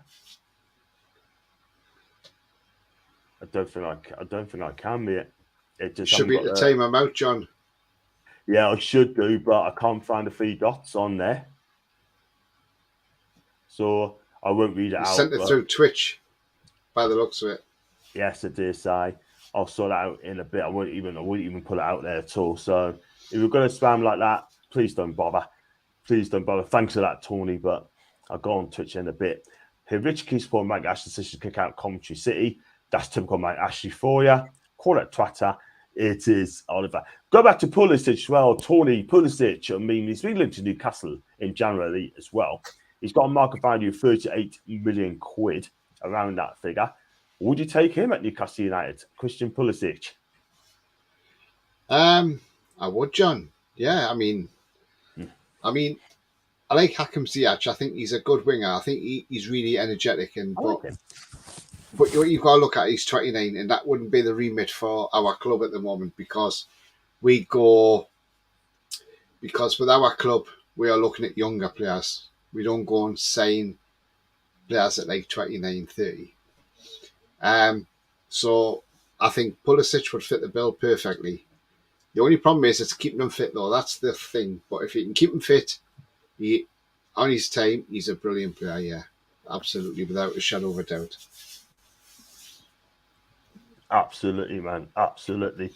I don't think I can, mate. It just should be the time I'm out, John. Yeah, I should do, but I can't find the 3 dots on there. So I won't read it out. Sent it through Twitch, by the looks of it. Yes, it is. I'll sort that out in a bit. I wouldn't even put it out there at all. So if you're going to spam like that, please don't bother. Please don't bother. Thanks for that, Tony. But I'll go on Twitch in a bit. Here, Rich keeps pulling Mike Ashley decision to kick out Coventry City. That's typical Mike Ashley for you. Call it Twitter. It is Oliver. Go back to Pulisic as well. Tony Pulisic. I mean, he's been linked to Newcastle in January as well. He's got a market value of 38 million quid, around that figure. Would you take him at Newcastle United, Christian Pulisic? I would, John. Yeah, I mean, I like Hakim Ziyech. I think he's a good winger. I think he's really energetic, but you've got to look at he's 29, and that wouldn't be the remit for our club at the moment because with our club we are looking at younger players. We don't go and sign players at like 29, 30. So I think Pulisic would fit the bill perfectly. The only problem is it's keeping him fit, though. That's the thing. But if you can keep him fit, on his time, he's a brilliant player. Yeah, absolutely, without a shadow of a doubt. Absolutely, man. Absolutely.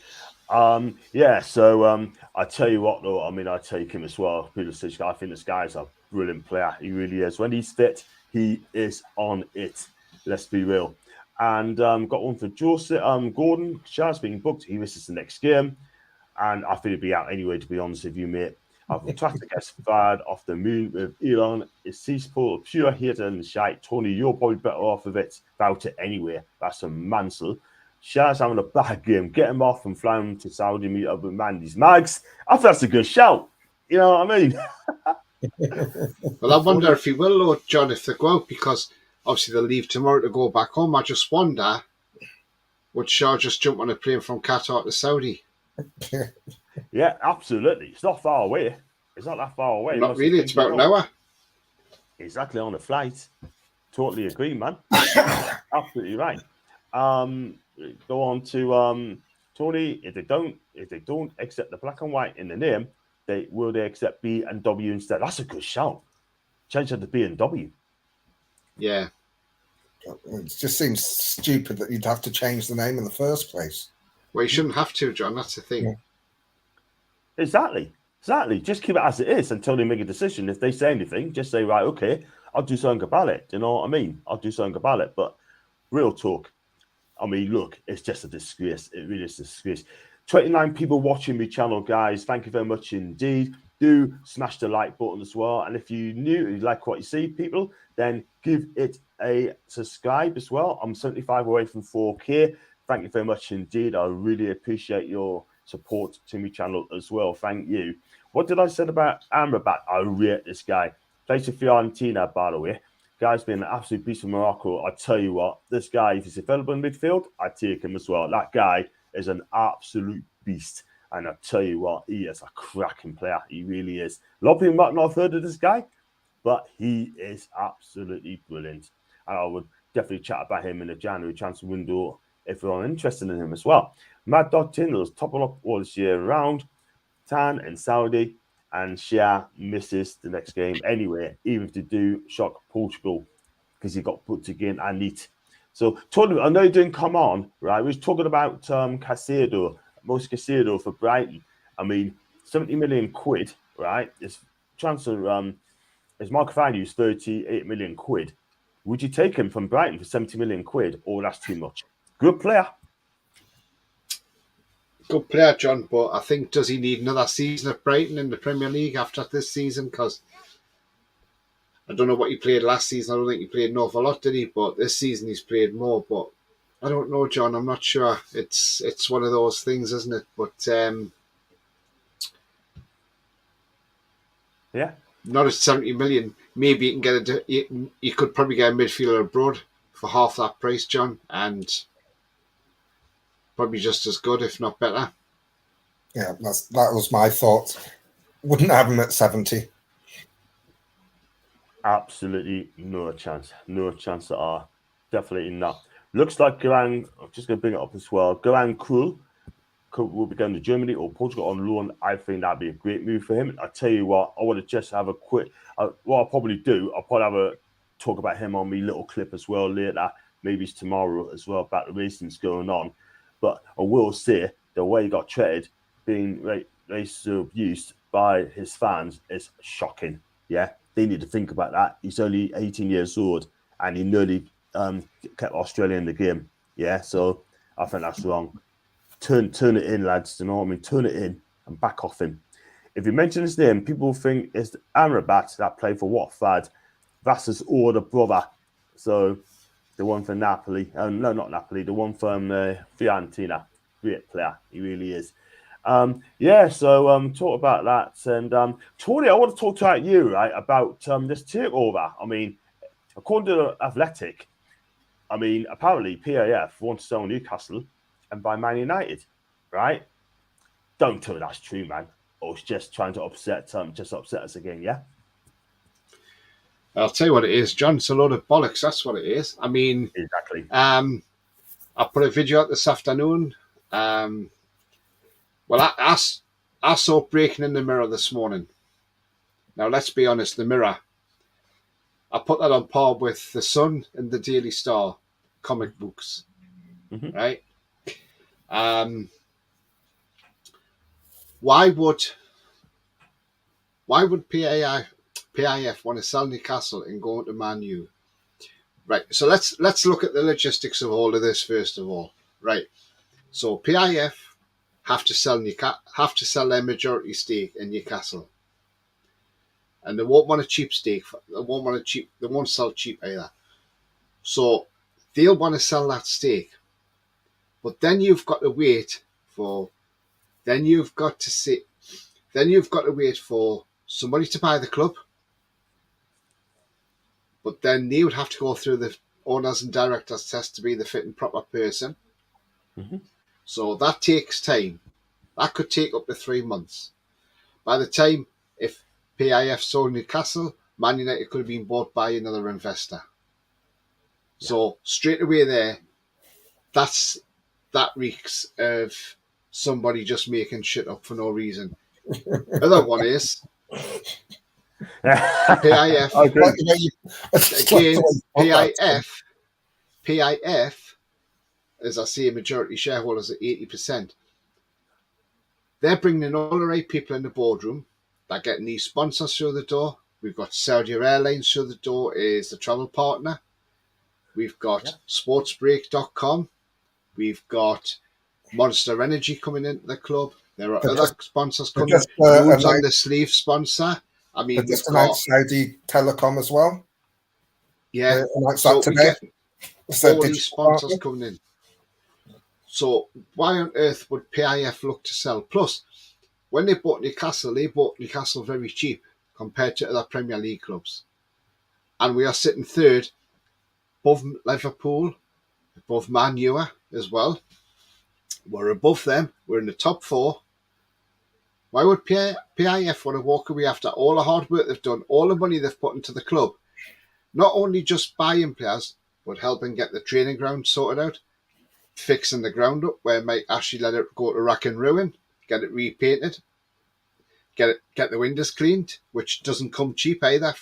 Yeah. So I tell you what, though. I mean, I take him as well. Pulisic. I think this guy's a brilliant player. He really is. When he's fit, he is on it. Let's be real. And got one for Joseph. Gordon Shah's being booked. He misses the next game. And I think he'll be out anyway, to be honest with you, mate. I've tried to get fired off the moon with Elon. It's ceaseful, pure hate and shite. Tony, you're probably better off of it about it anyway. That's a Mansell. Shah's having a bad game. Get him off and fly him to Saudi, meet up with Mandy's Mags. I think that's a good shout. You know what I mean? Well, I wonder if he will, Lord John, if they go out, because obviously they'll leave tomorrow to go back home. I just wonder, would Shah just jump on a plane from Qatar to Saudi? Yeah, absolutely. It's not far away. It's not that far away. Not really. It's about an hour. Exactly, on a flight. Totally agree, man. Absolutely right. Go on to Tony. If they don't accept the black and white in the name, will they accept B and W instead? That's a good shout. Change it to B and W. Yeah. It just seems stupid that you'd have to change the name in the first place. Well, you shouldn't have to, John. That's the thing. Yeah. Exactly. Just keep it as it is until they make a decision. If they say anything, just say, right, okay, I'll do something about it. Do you know what I mean? I'll do something about it. But real talk, I mean, look, it's just a disgrace. It really is a disgrace. 29 people watching my channel, guys. Thank you very much indeed. Do smash the like button as well. And if you like what you see, people, then give it a subscribe as well. I'm 75 away from 4K. Thank you very much indeed. I really appreciate your support to my channel as well. Thank you. What did I say about Amrabat? I rate this guy. Plays for Fiorentina, by the way. Guy's been an absolute beast of Morocco. I tell you what, this guy, if he's available in midfield, I take him as well. That guy is an absolute beast. And I tell you what, he is a cracking player. He really is. A lot of people might not have heard of this guy, but he is absolutely brilliant. And I would definitely chat about him in the January transfer window if you're interested in him as well. Mad Dog Tindall's topping up all this year round. Tan and Saudi, and Shia misses the next game anyway, even if they do shock Portugal because he got put again and neat. So, Tony, I know you didn't come on, right? We was talking about Caicedo, Moises Caicedo for Brighton. I mean, 70 million quid, right? His transfer, his market value is 38 million quid. Would you take him from Brighton for 70 million quid, or that's too much? Good player. Good player, John, but I think, does he need another season at Brighton in the Premier League after this season? Because I don't know what he played last season. I don't think he played an awful lot, did he? But this season he's played more. But I don't know, John. I'm not sure. It's one of those things, isn't it? But yeah, not at 70 million. Maybe you can get you could probably get a midfielder abroad for half that price, John, and probably just as good, if not better. Yeah, that was my thought. Wouldn't have him at 70. Absolutely no chance. No chance at all. Definitely not. Looks like Goran, I'm just going to bring it up as well. Goran Krul will be going to Germany or Portugal on loan. I think that'd be a great move for him. I tell you what, I want to just have a quick, what I'll probably do, I'll probably have a talk about him on my little clip as well later. maybe it's tomorrow as well about the reasons going on. But I will say the way he got treated, being racially abused by his fans is shocking. Yeah, they need to think about that. He's only 18 years old and he nearly kept Australia in the game. Yeah, so I think that's wrong. Turn it in, lads. You know what I mean? Turn it in and back off him. If you mention his name, people think it's Amrabat that played for Watford. That's his older brother. So the one for Napoli. No, not Napoli. The one from Fiorentina. Great player. He really is. So talk about that. And Tony, I want to talk about you, right, about this takeover. I mean, according to Athletic, I mean, apparently PAF wants to sell Newcastle and buy Man United, right? Don't tell me that's true, man. Or it's just trying to upset us again, yeah? I'll tell you what it is, John. It's a load of bollocks. That's what it is. I mean, exactly. I put a video out this afternoon. Well, I saw breaking in the Mirror this morning. Now, let's be honest, the Mirror, I put that on par with the Sun and the Daily Star comic books, right? Why would PIF want to sell Newcastle and go into Man U? Right. So let's look at the logistics of all of this first of all. Right. So PIF have to sell their majority stake in Newcastle, and they won't want a cheap stake. They won't sell cheap either. So they'll want to sell that stake, but then you've got to wait for. Then you've got to wait for somebody to buy the club. But then they would have to go through the owners and directors test to be the fit and proper person. So that takes time. That could take up to 3 months. By the time, if PIF sold Newcastle, Man United could have been bought by another investor. Yeah. So straight away there, that reeks of somebody just making shit up for no reason. Other one is PIF. Again, PIF, as I say, majority shareholders at 80%. They're bringing in all the right people in the boardroom. They're getting these sponsors through the door. We've got Saudi Airlines through the door as the travel partner. We've got sportsbreak.com. We've got Monster Energy coming into the club. There are other sponsors coming. Toon's on the sleeve sponsor. I mean, we've just announced Saudi Telecom as well. Yeah, so we get all these sponsors coming in. So why on earth would PIF look to sell? Plus, when they bought Newcastle very cheap compared to other Premier League clubs. And we are sitting third above Liverpool, above Man U as well. We're above them. We're in the top 4. Why would PIF want to walk away after all the hard work they've done, all the money they've put into the club? Not only just buying players, but helping get the training ground sorted out, fixing the ground up where it might actually let it go to rack and ruin, get it repainted, get the windows cleaned, which doesn't come cheap either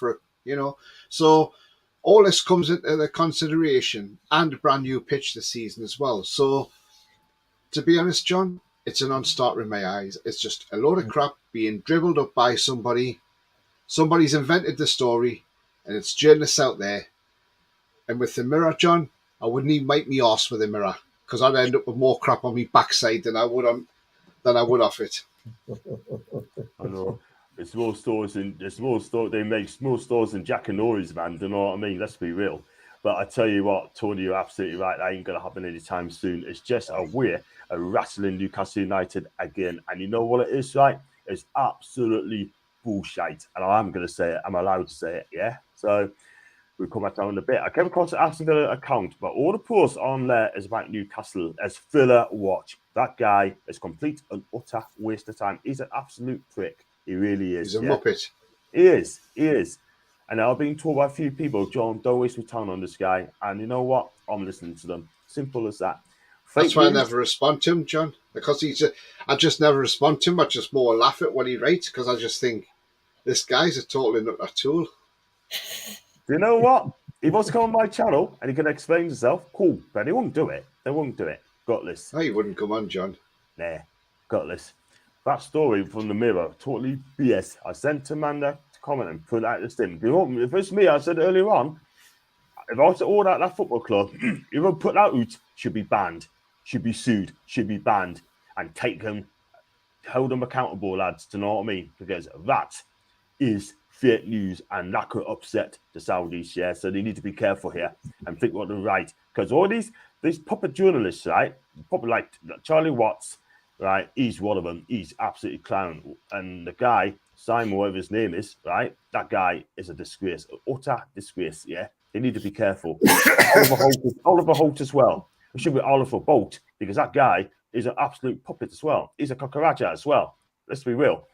So all this comes into the consideration, and a brand new pitch this season as well. So to be honest, John, it's a non-starter in my eyes. It's just a load of crap being dribbled up by somebody. Somebody's invented the story, and it's journalists out there. And with the Mirror, John, I wouldn't even wipe me arse with the Mirror, because I'd end up with more crap on me backside than I would off it. I know. There's small stores they make small stores in Jack and Norris, man. Do you know what I mean? Let's be real. But I tell you what, Tony, you're absolutely right. That ain't going to happen anytime soon. It's just a wrestling Newcastle United again. And you know what it is, right? It's absolutely bullshit. And I'm going to say it. I'm allowed to say it, yeah? So we'll come back down in a bit. I came across the Aston account, but all the posts on there is about Newcastle as filler watch. That guy is complete and utter waste of time. He's an absolute prick. He really is. He's a muppet. He is. And I've been told by a few people, John, don't waste your time on this guy. And you know what? I'm listening to them. Simple as that. That's why I never respond to him, John. Because I just never respond to him. I just more laugh at what he writes, because I just think this guy's a total tool. Do you know what? he wants to come on my channel and he can explain himself. Cool, but they won't do it. They won't do it. Gutless. No, you wouldn't come on, John. Nah, gutless. That story from the Mirror, totally BS. I sent Amanda to comment and put out this thing. If it's me, I said earlier on, if I was to order out that football club, whoever put that out should be banned, should be sued, should be banned, and hold them accountable, lads. Do you know what I mean? Because that is fake news, and that could upset the Saudis. Yeah, so they need to be careful here and think what they're right. Because all these puppet journalists, right? Probably like Charlie Watts. Right, he's one of them. He's absolutely clown. And the guy, Simon, whatever his name is, right? That guy is a disgrace, utter disgrace. Yeah, they need to be careful. Oliver Holt as well. It should be Oliver Bolt because that guy is an absolute puppet as well. He's a cockaraja as well. Let's be real.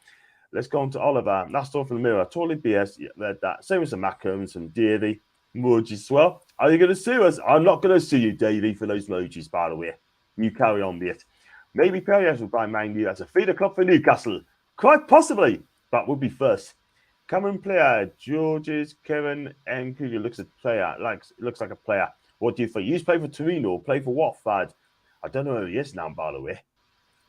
Let's go on to Oliver. That's all from the Mirror. Totally BS. Yeah, read that. Same as the Mackhams and Davey. Moises as well. Are you going to sue us? I'm not going to sue you, Davey, for those emojis, by the way. You carry on with it. Maybe Perez will buy Man U as a feeder club for Newcastle. Quite possibly. That would be first. Cameron player, George's Kevin ENQUIRIES looks looks like a player. What do you think? He's played for Torino, played for Watford. I don't know who he is now, by the way.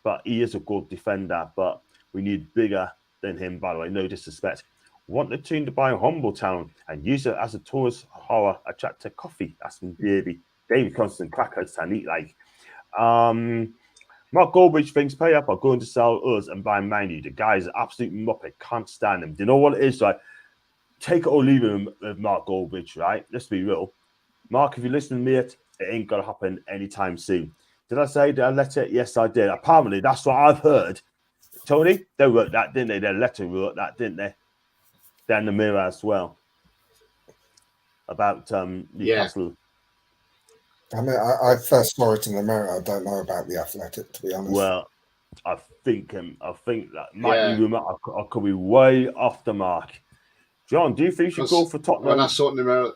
But he is a good defender. But we need bigger than him, by the way. No disrespect. Want the team to buy Humbletown and use it as a tourist horror attractor coffee. That's from Davey. Davey Constant crackers and eat like. Mark Goldbridge thinks pay up are going to sell us and buy Man U. The guy is an absolute muppet. Can't stand him. Do you know what it is? Like, take it or leave him with Mark Goldbridge, right? Let's be real. Mark, if you're listening, mate, it ain't going to happen anytime soon. Did I say, did I let it? Yes, I did. Apparently, that's what I've heard. Tony, they wrote that, didn't they? Their letter wrote that, didn't they? Down the Mirror as well. About Newcastle. Yeah. I mean, I first saw it in the Mirror. I don't know about the Athletic, to be honest. Well, I think that might be. I could be way off the mark. John, do you think you should go for Tottenham? When I saw it in the Mirror,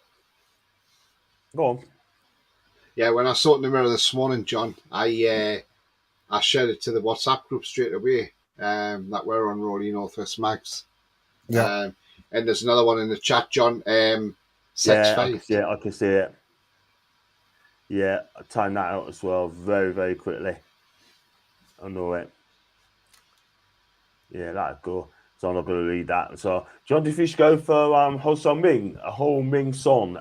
go on. Yeah, when I saw it in the Mirror this morning, John, I shared it to the WhatsApp group straight away. That we're on Rolly Northwest Mags. Yeah, and there's another one in the chat, John. Sex Fight. Yeah, I can see it. Yeah, I timed that out as well very, very quickly. I know it. Yeah, that'd go. So I'm not going to read that. So, John, do you think you should go for Ho Sung Ming, Ho Ming Son?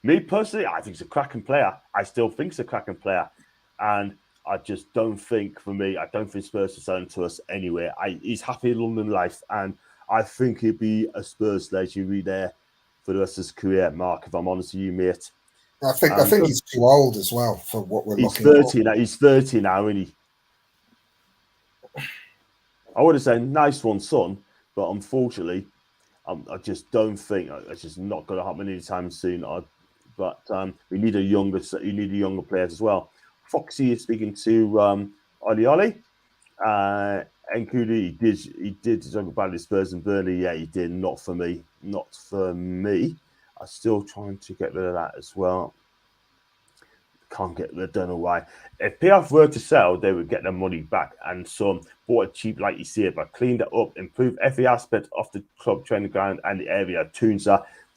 Me personally, I think he's a cracking player. I still think he's a cracking player. And I just don't think, for me, I don't think Spurs are selling to us anywhere. He's happy in London life. And I think he'd be a Spurs legend there for the rest of his career, Mark, if I'm honest with you, mate. I think he's too old as well for what we're looking for. He's 30 now, isn't he? I would have said nice one, son, but unfortunately, I just don't think it's just not going to happen anytime soon. But we need younger players as well. Foxy is speaking to Oli. ENQUIRIES, he did talk about his Spurs and Burnley. Yeah, he did. Not for me. Not for me. I'm still trying to get rid of that as well. Can't get rid. Don't know why. If PF were to sell, they would get their money back and some. Bought it cheap, like you see it, but cleaned it up, improved every aspect of the club, training ground, and the area. Toon,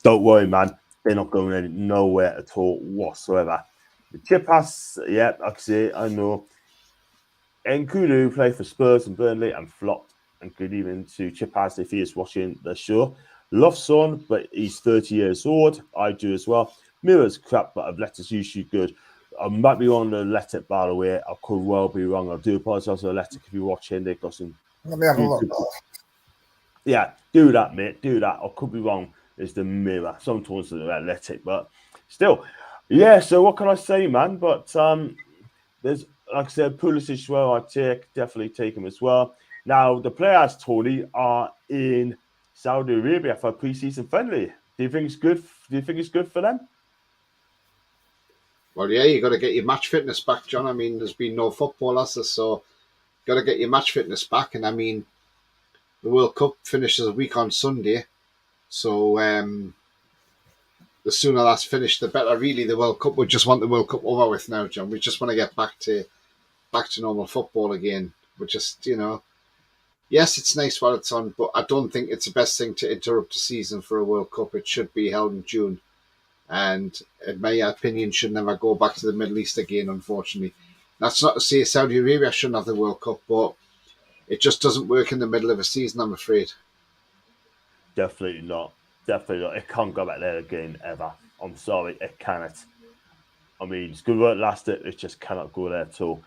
don't worry, man. They're not going nowhere at all whatsoever. The chip pass, yeah, I can see it. I know. ENQUIRIES played for Spurs and Burnley and flopped. And good evening to Chip Pass if he is watching the show. Love Son, but he's 30 years old. I do as well. Mirror's crap, but I've let us usually good. I might be on the Letic, by the way. I could well be wrong. I do apologise for the Letic if you're watching. They've got some. Let me have a look. Yeah, do that, mate. Do that. I could be wrong. It's the Mirror. Sometimes the Letic, but still. Yeah, so what can I say, man? But there's, like I said, Pulisic as well. Definitely take him as well. Now, the players, Tony, are in Saudi Arabia for a pre-season friendly. Do you think it's good? Do you think it's good for them? Well, yeah, you got to get your match fitness back, John. I mean, there's been no football, has there? So, got to get your match fitness back. And I mean, the World Cup finishes a week on Sunday, so the sooner that's finished, the better. Really, the World Cup. We just want the World Cup over with now, John. We just want to get back to normal football again. We're just, yes, it's nice while it's on, but I don't think it's the best thing to interrupt the season for a World Cup. It should be held in June. and in my opinion should never go back to the Middle East again, unfortunately. That's not to say Saudi Arabia shouldn't have the World Cup, but it just doesn't work in the middle of a season, I'm afraid. Definitely not. Definitely not. It can't go back there again, ever. I'm sorry, it cannot. I mean, it's good work last it just cannot go there at all.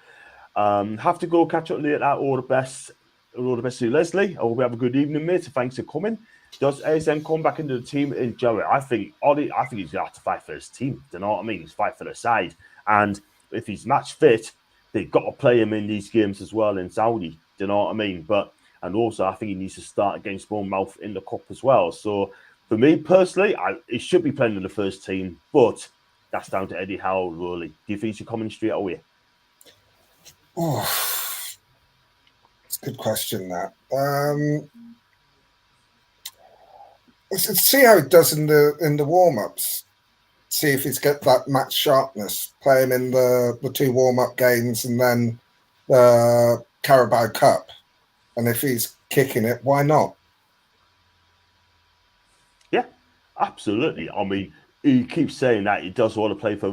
Have to go catch up with that. All the best. All the best to you, Leslie. I hope you have a good evening, mate. Thanks for coming. Does ASM come back into the team? Enjoy it. I think he's gonna have to fight for his team. Do you know what I mean? He's fight for the side. And if he's match fit, they've got to play him in these games as well in Saudi. Do you know what I mean? And also I think he needs to start against Bournemouth in the cup as well. So for me personally, he should be playing in the first team, but that's down to Eddie Howe, really. Do you think he should come in straight away? Oh, it's a good question, that. Let's see how it does in the warm-ups. See if he's got that match sharpness. Play him in the 2 warm-up games and then the Carabao Cup. And if he's kicking it, why not? Yeah, absolutely. I mean, he keeps saying that he does want to play for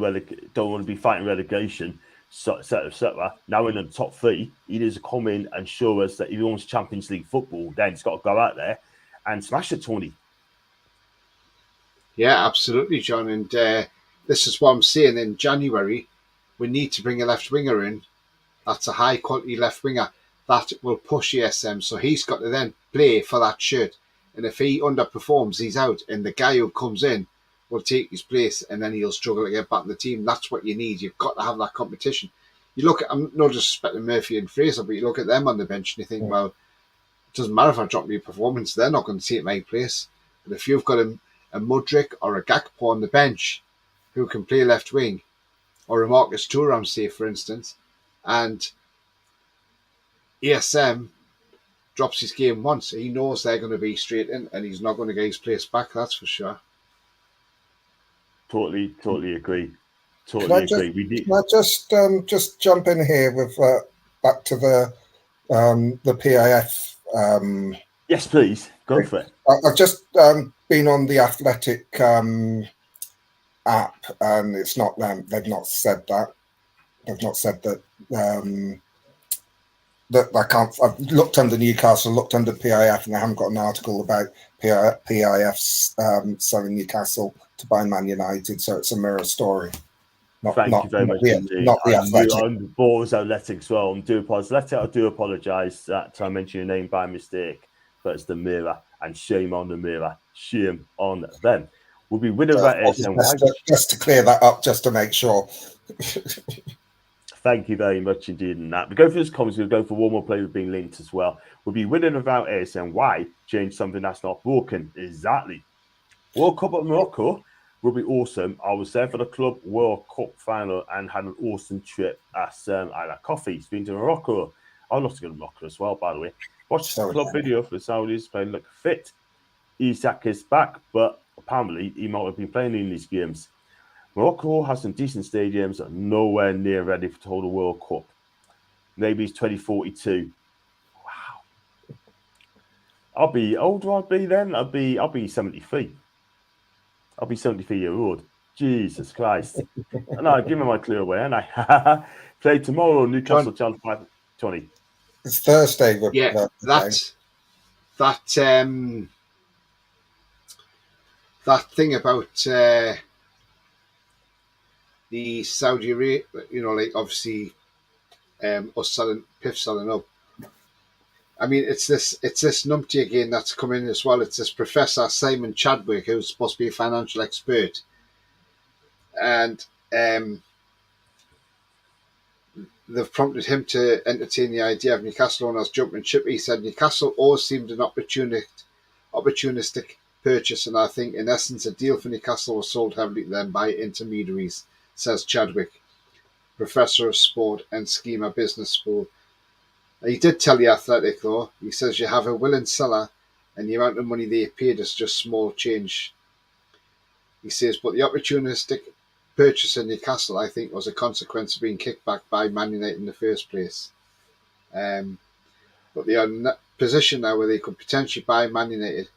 don't want to be fighting relegation, etc. Now in the top 3, he needs to come in and show us that if he wants Champions League football, then he's got to go out there and smash it, Tony. Yeah, absolutely, John. And this is what I'm saying. In January, we need to bring a left winger in. That's a high quality left winger that will push ESM. So he's got to then play for that shirt. And if he underperforms, he's out. And the guy who comes in will take his place, and then he'll struggle to get back in the team. That's what you need. You've got to have that competition. You look at, I'm not disrespecting Murphy and Fraser, but you look at them on the bench and you think, well, it doesn't matter if I drop my performance, they're not going to take my place. But if you've got a Mudryk or a Gakpo on the bench who can play left wing, or a Marcus Thuram, say, for instance, and ESM drops his game once, he knows they're going to be straight in and he's not going to get his place back, that's for sure. Totally agree. Can I just jump in here with back to the PIF? Yes, please. Go for it. I've just been on the Athletic app, and it's not them. They've not said that. They've not said that. That I can't. I've looked under Newcastle, looked under PIF, and I haven't got an article about PIF's selling Newcastle to buy Man United. So it's a mirror story. Thank you very much indeed. Not the Athletic. I'm bored Athletic as well. I do apologise that I mentioned your name by mistake, but it's the Mirror, and shame on the Mirror. Shame on them. We'll be winning that just to clear that up, just to make sure. Thank you very much indeed. And that we go for this comments. We'll go for one more play with being linked as well. We'll be winning without ASM. Why change something that's not broken? Exactly. World Cup at Morocco will be awesome. I was there for the Club World Cup final and had an awesome trip. I had coffee. It's been to Morocco. I'd love to go to Morocco as well, by the way. Watch the club video for the Saudis playing look fit. Isak is back, but apparently he might have been playing in these games. Morocco has some decent stadiums that are nowhere near ready for the total World Cup. Maybe it's 2042. Wow. I'll be old. I'll be then. I'll be 73. I'll be 73-year-old. Jesus Christ. And I give me my clue away, and I play tomorrow. Newcastle Channel 5:20. It's Thursday. Yeah, that thing about the Saudi Arabia, like obviously us PIF selling up. I mean, it's this numpty again that's come in as well. It's this Professor Simon Chadwick, who's supposed to be a financial expert, and they've prompted him to entertain the idea of Newcastle owners jumping ship. He said Newcastle always seemed an opportunistic purchase, and I think in essence a deal for Newcastle was sold heavily to them by intermediaries, says Chadwick, Professor of Sport and Schema Business School. He did tell the Athletic, though, he says you have a willing seller and the amount of money they paid is just small change. He says, but the opportunistic purchase in Newcastle, I think, was a consequence of being kicked back by Man United in the first place. But they are in that position now where they could potentially buy Man United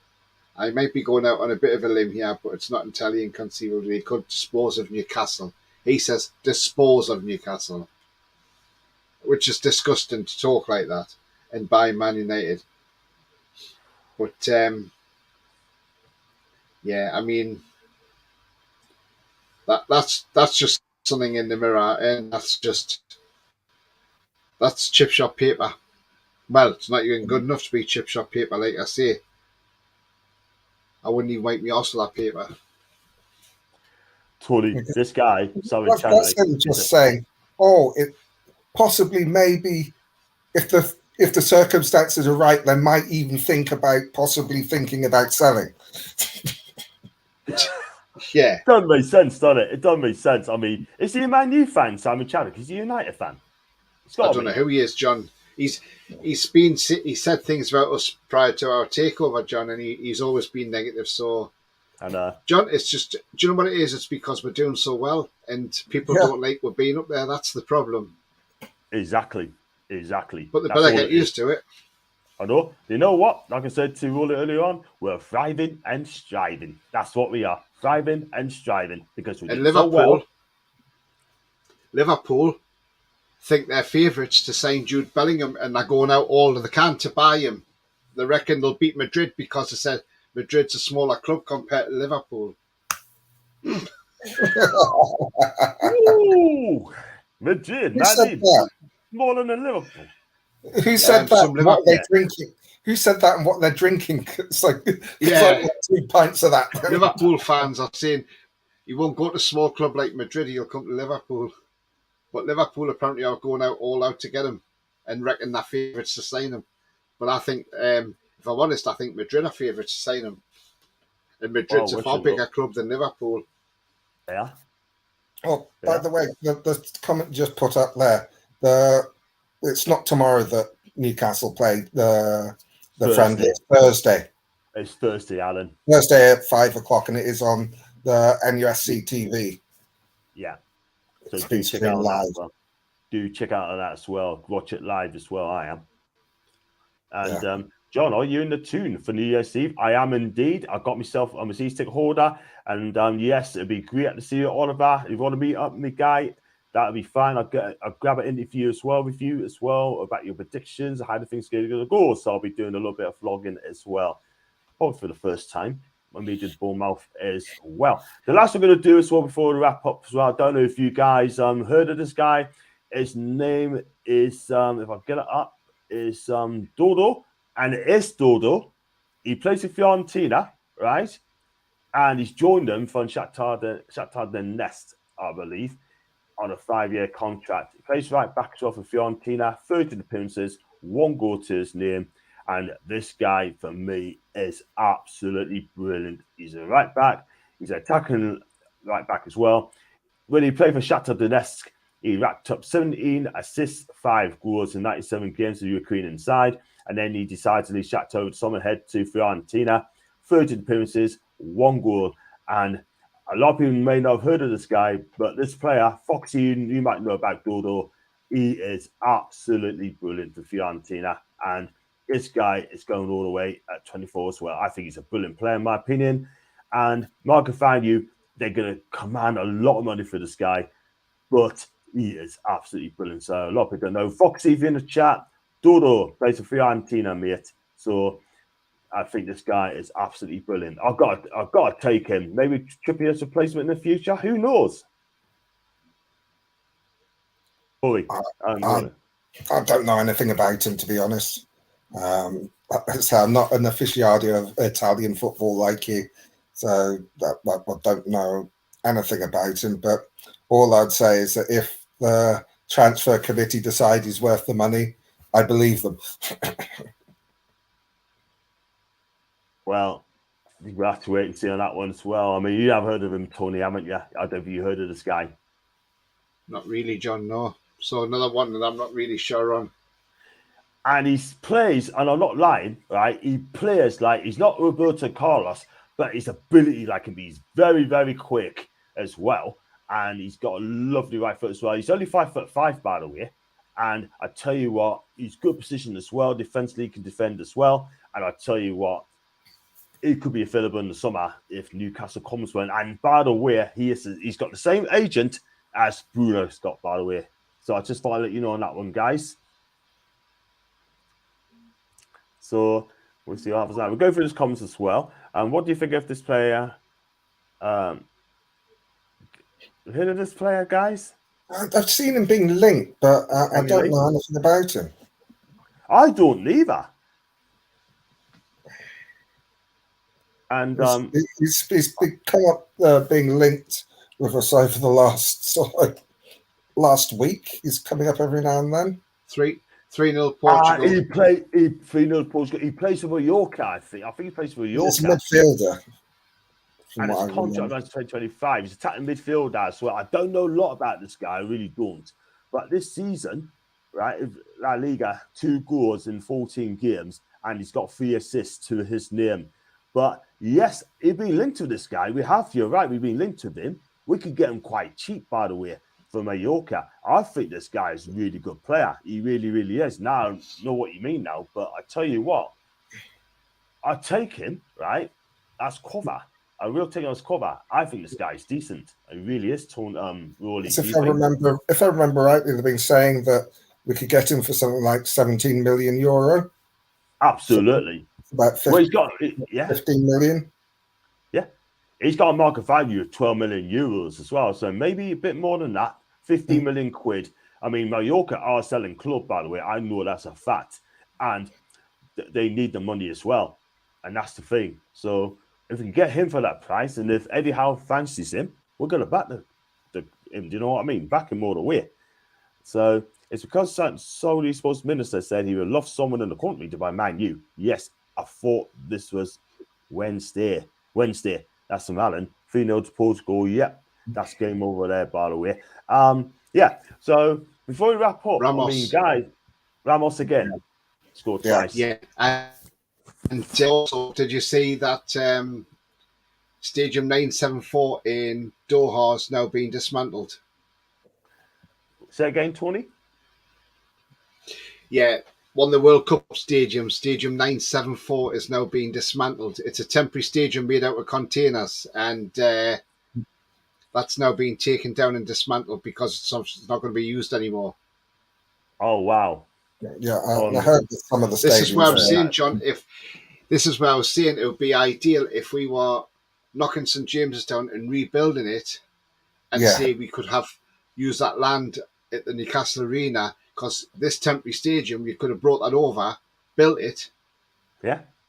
I might be going out on a bit of a limb here, but it's not entirely inconceivable. He could dispose of Newcastle. He says dispose of Newcastle, which is disgusting to talk like that and buy Man United. But yeah, I mean that's just something in the mirror, and that's chip shop paper. Well, it's not even good enough to be chip shop paper, like I say. I wouldn't even wipe me off with that paper. Totally, this guy. Sorry, that's him just saying, "Oh, it possibly, maybe, if the circumstances are right, they might even think about possibly thinking about selling." Yeah, it doesn't make sense, does it? It doesn't make sense. I mean, is he a Man U fan, Simon Chadwick? Is he a United fan? I don't know who he is, John. He said things about us prior to our takeover, John, and he's always been negative. So, John, it's just, do you know what it is? It's because we're doing so well, and people don't like we're being up there. That's the problem. Exactly. But they better get used to it. I know. You know what? Like I said to Roller earlier on, we're thriving and striving. That's what we are. Thriving and striving because we did so well. Liverpool think they're favourites to sign Jude Bellingham, and they're going out all they can to buy him. They reckon they'll beat Madrid because they said Madrid's a smaller club compared to Liverpool. Ooh, Madrid, smaller than Liverpool. Who said that? What they're drinking? Who said that and what they're drinking? It's like 2 pints of that. Liverpool fans are saying he won't go to a small club like Madrid. He'll come to Liverpool. But Liverpool apparently are going out all out to get him and reckon they're favourites to sign him. But I think, if I'm honest, I think Madrid are favourites to sign him. And Madrid's a far bigger club than Liverpool. Yeah. Oh, by the way, the comment just put up there, it's not tomorrow that Newcastle play the friendly. It's Thursday. It's Thursday, Alan. Thursday at 5 o'clock, and it is on the NUSC TV. Yeah. So do check out that as well. Do check out that as well. Watch it live as well. I am. And John, are you in the Toon for New Year's Eve? I am indeed. I got myself a season ticket holder, and yes, it'd be great to see you, Oliver. If you want to meet up with me, guy, that'll be fine. I'll grab an interview as well with you as well about your predictions, how the things going to go. So I'll be doing a little bit of vlogging as well, probably for the first time. When we did Bournemouth as well. The last we're going to do as well before we wrap up as well. I don't know if you guys heard of this guy. His name is, if I get it up, is Dodo, and it is Dodo. He plays for Fiorentina, right? And he's joined them from Shakhtar Donetsk, I believe, on a 5-year contract. He plays right back as well for Fiorentina, 30 appearances, 1 goal to his name. And this guy, for me, is absolutely brilliant. He's a right back. He's an attacking right back as well. When he played for Shakhtar Donetsk, he racked up 17 assists, 5 goals in 97 games for the Ukrainian side. And then he decided to leave Shakhtar over the summer, head to Fiorentina. 13 appearances, 1 goal. And a lot of people may not have heard of this guy, but this player, Foxy, you might know about Dodo. He is absolutely brilliant for Fiorentina. And this guy is going all the way at 24 as well. I think he's a brilliant player, in my opinion. And Mark and find you, they're going to command a lot of money for this guy, but he is absolutely brilliant. So a lot of people don't know. Foxy, if you're in the chat, Dodo plays for Fiorentina, mate. So I think this guy is absolutely brilliant. I've got to take him. Maybe Trippier's replacement in the future. Who knows? Boy, I don't know anything about him, to be honest. So I'm not an aficionado of Italian football like you, so I don't know anything about him. But all I'd say is that if the transfer committee decide he's worth the money, I believe them. Well, we'll have to wait and see on that one as well. I mean, you have heard of him, Tony, haven't you? I don't know if you heard of this guy. Not really, John, no. So another one that I'm not really sure on. And he plays, and I'm not lying, right? He plays like he's not Roberto Carlos, but his ability, like him, he's very, very quick as well. And he's got a lovely right foot as well. He's only 5'5", by the way. And I tell you what, he's good position as well. Defensively, he can defend as well. And I tell you what, it could be available in the summer if Newcastle comes one. And by the way, he's got the same agent as Bruno's got, by the way. So I just thought I'd let you know on that one, guys. So we'll see what happens now. We'll go through his comments as well. What do you think of this player? Heard of this player, guys? I've seen him being linked, but I don't know anything about him. I don't either. And he's come up being linked with us over the last week. He's coming up every now and then. 3-0 Portugal. He 3-0 Portugal. He plays for Mallorca, I think. I think he plays for Mallorca. He's a midfielder. And his contract runs 2025. He's attacking midfielder as well. I don't know a lot about this guy. I really don't. But this season, right, La Liga, 2 goals in 14 games, and he's got 3 assists to his name. But yes, he'd be linked to this guy. You're right, we've been linked to him. We could get him quite cheap, by the way, from Mallorca. I think this guy is a really good player. He really, really is. Now, I know what you mean now, but I tell you what, I take him, right, as cover. I will take him as cover. I think this guy is decent. He really is. Rolly. If I remember rightly, they've been saying that we could get him for something like 17 million euro. Absolutely. About 15 million. Yeah. He's got a market value of 12 million euros as well. So maybe a bit more than that. 15 million quid. I mean, Mallorca are selling club, by the way. I know that's a fact. And they need the money as well. And that's the thing. So if we can get him for that price, and if Eddie Howe fancies him, we're going to back him. Do you know what I mean? Back him all the way. So it's because Saudi sports minister said he would love someone in the country to buy Man U. Yes, I thought this was Wednesday. That's from Alan. 3-0 to Portugal. Yep, that's game over there, by the way. Yeah. So before we wrap up, Ramos. I mean, guys, Ramos again scored twice. Yeah. And also, did you see that Stadium 974 in Doha is now being dismantled? Say again, Tony? Yeah, one of the World Cup stadiums, Stadium 974, is now being dismantled. It's a temporary stadium made out of containers, and that's now being taken down and dismantled because it's not going to be used anymore. Oh, wow. Yeah, I heard that some of the stadiums. This is where I'm saying, John, this is where I was saying it would be ideal if we were knocking St James's down and rebuilding it, and say we could have used that land at the Newcastle Arena, because this temporary stadium, you could have brought that over, built it,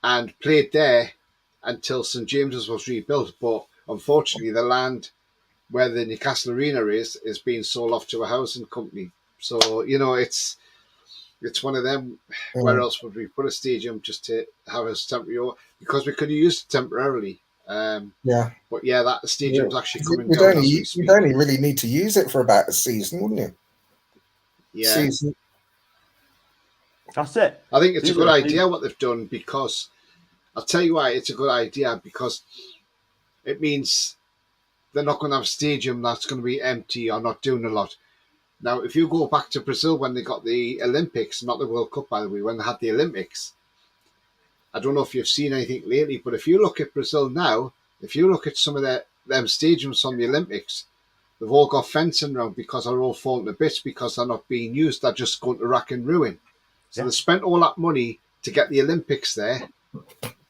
and played there until St James's was rebuilt. But unfortunately, the land where the Newcastle Arena is being sold off to a housing company. So, you know, it's one of them. Where else would we put a stadium just to have a temporary? Because we could have used it temporarily. But that stadium's actually coming down. You'd only really need to use it for about a season, wouldn't you? Yeah. Season. That's it. I think it's a good idea what they've done, because I'll tell you why it's a good idea, because it means they're not going to have a stadium that's going to be empty or not doing a lot. Now, if you go back to Brazil when they got the Olympics, not the World Cup, by the way, when they had the Olympics, I don't know if you've seen anything lately, but if you look at Brazil now, if you look at some of them stadiums from the Olympics, they've all got fencing around because they're all falling to bits because they're not being used. They're just going to rack and ruin. So they spent all that money to get the Olympics there,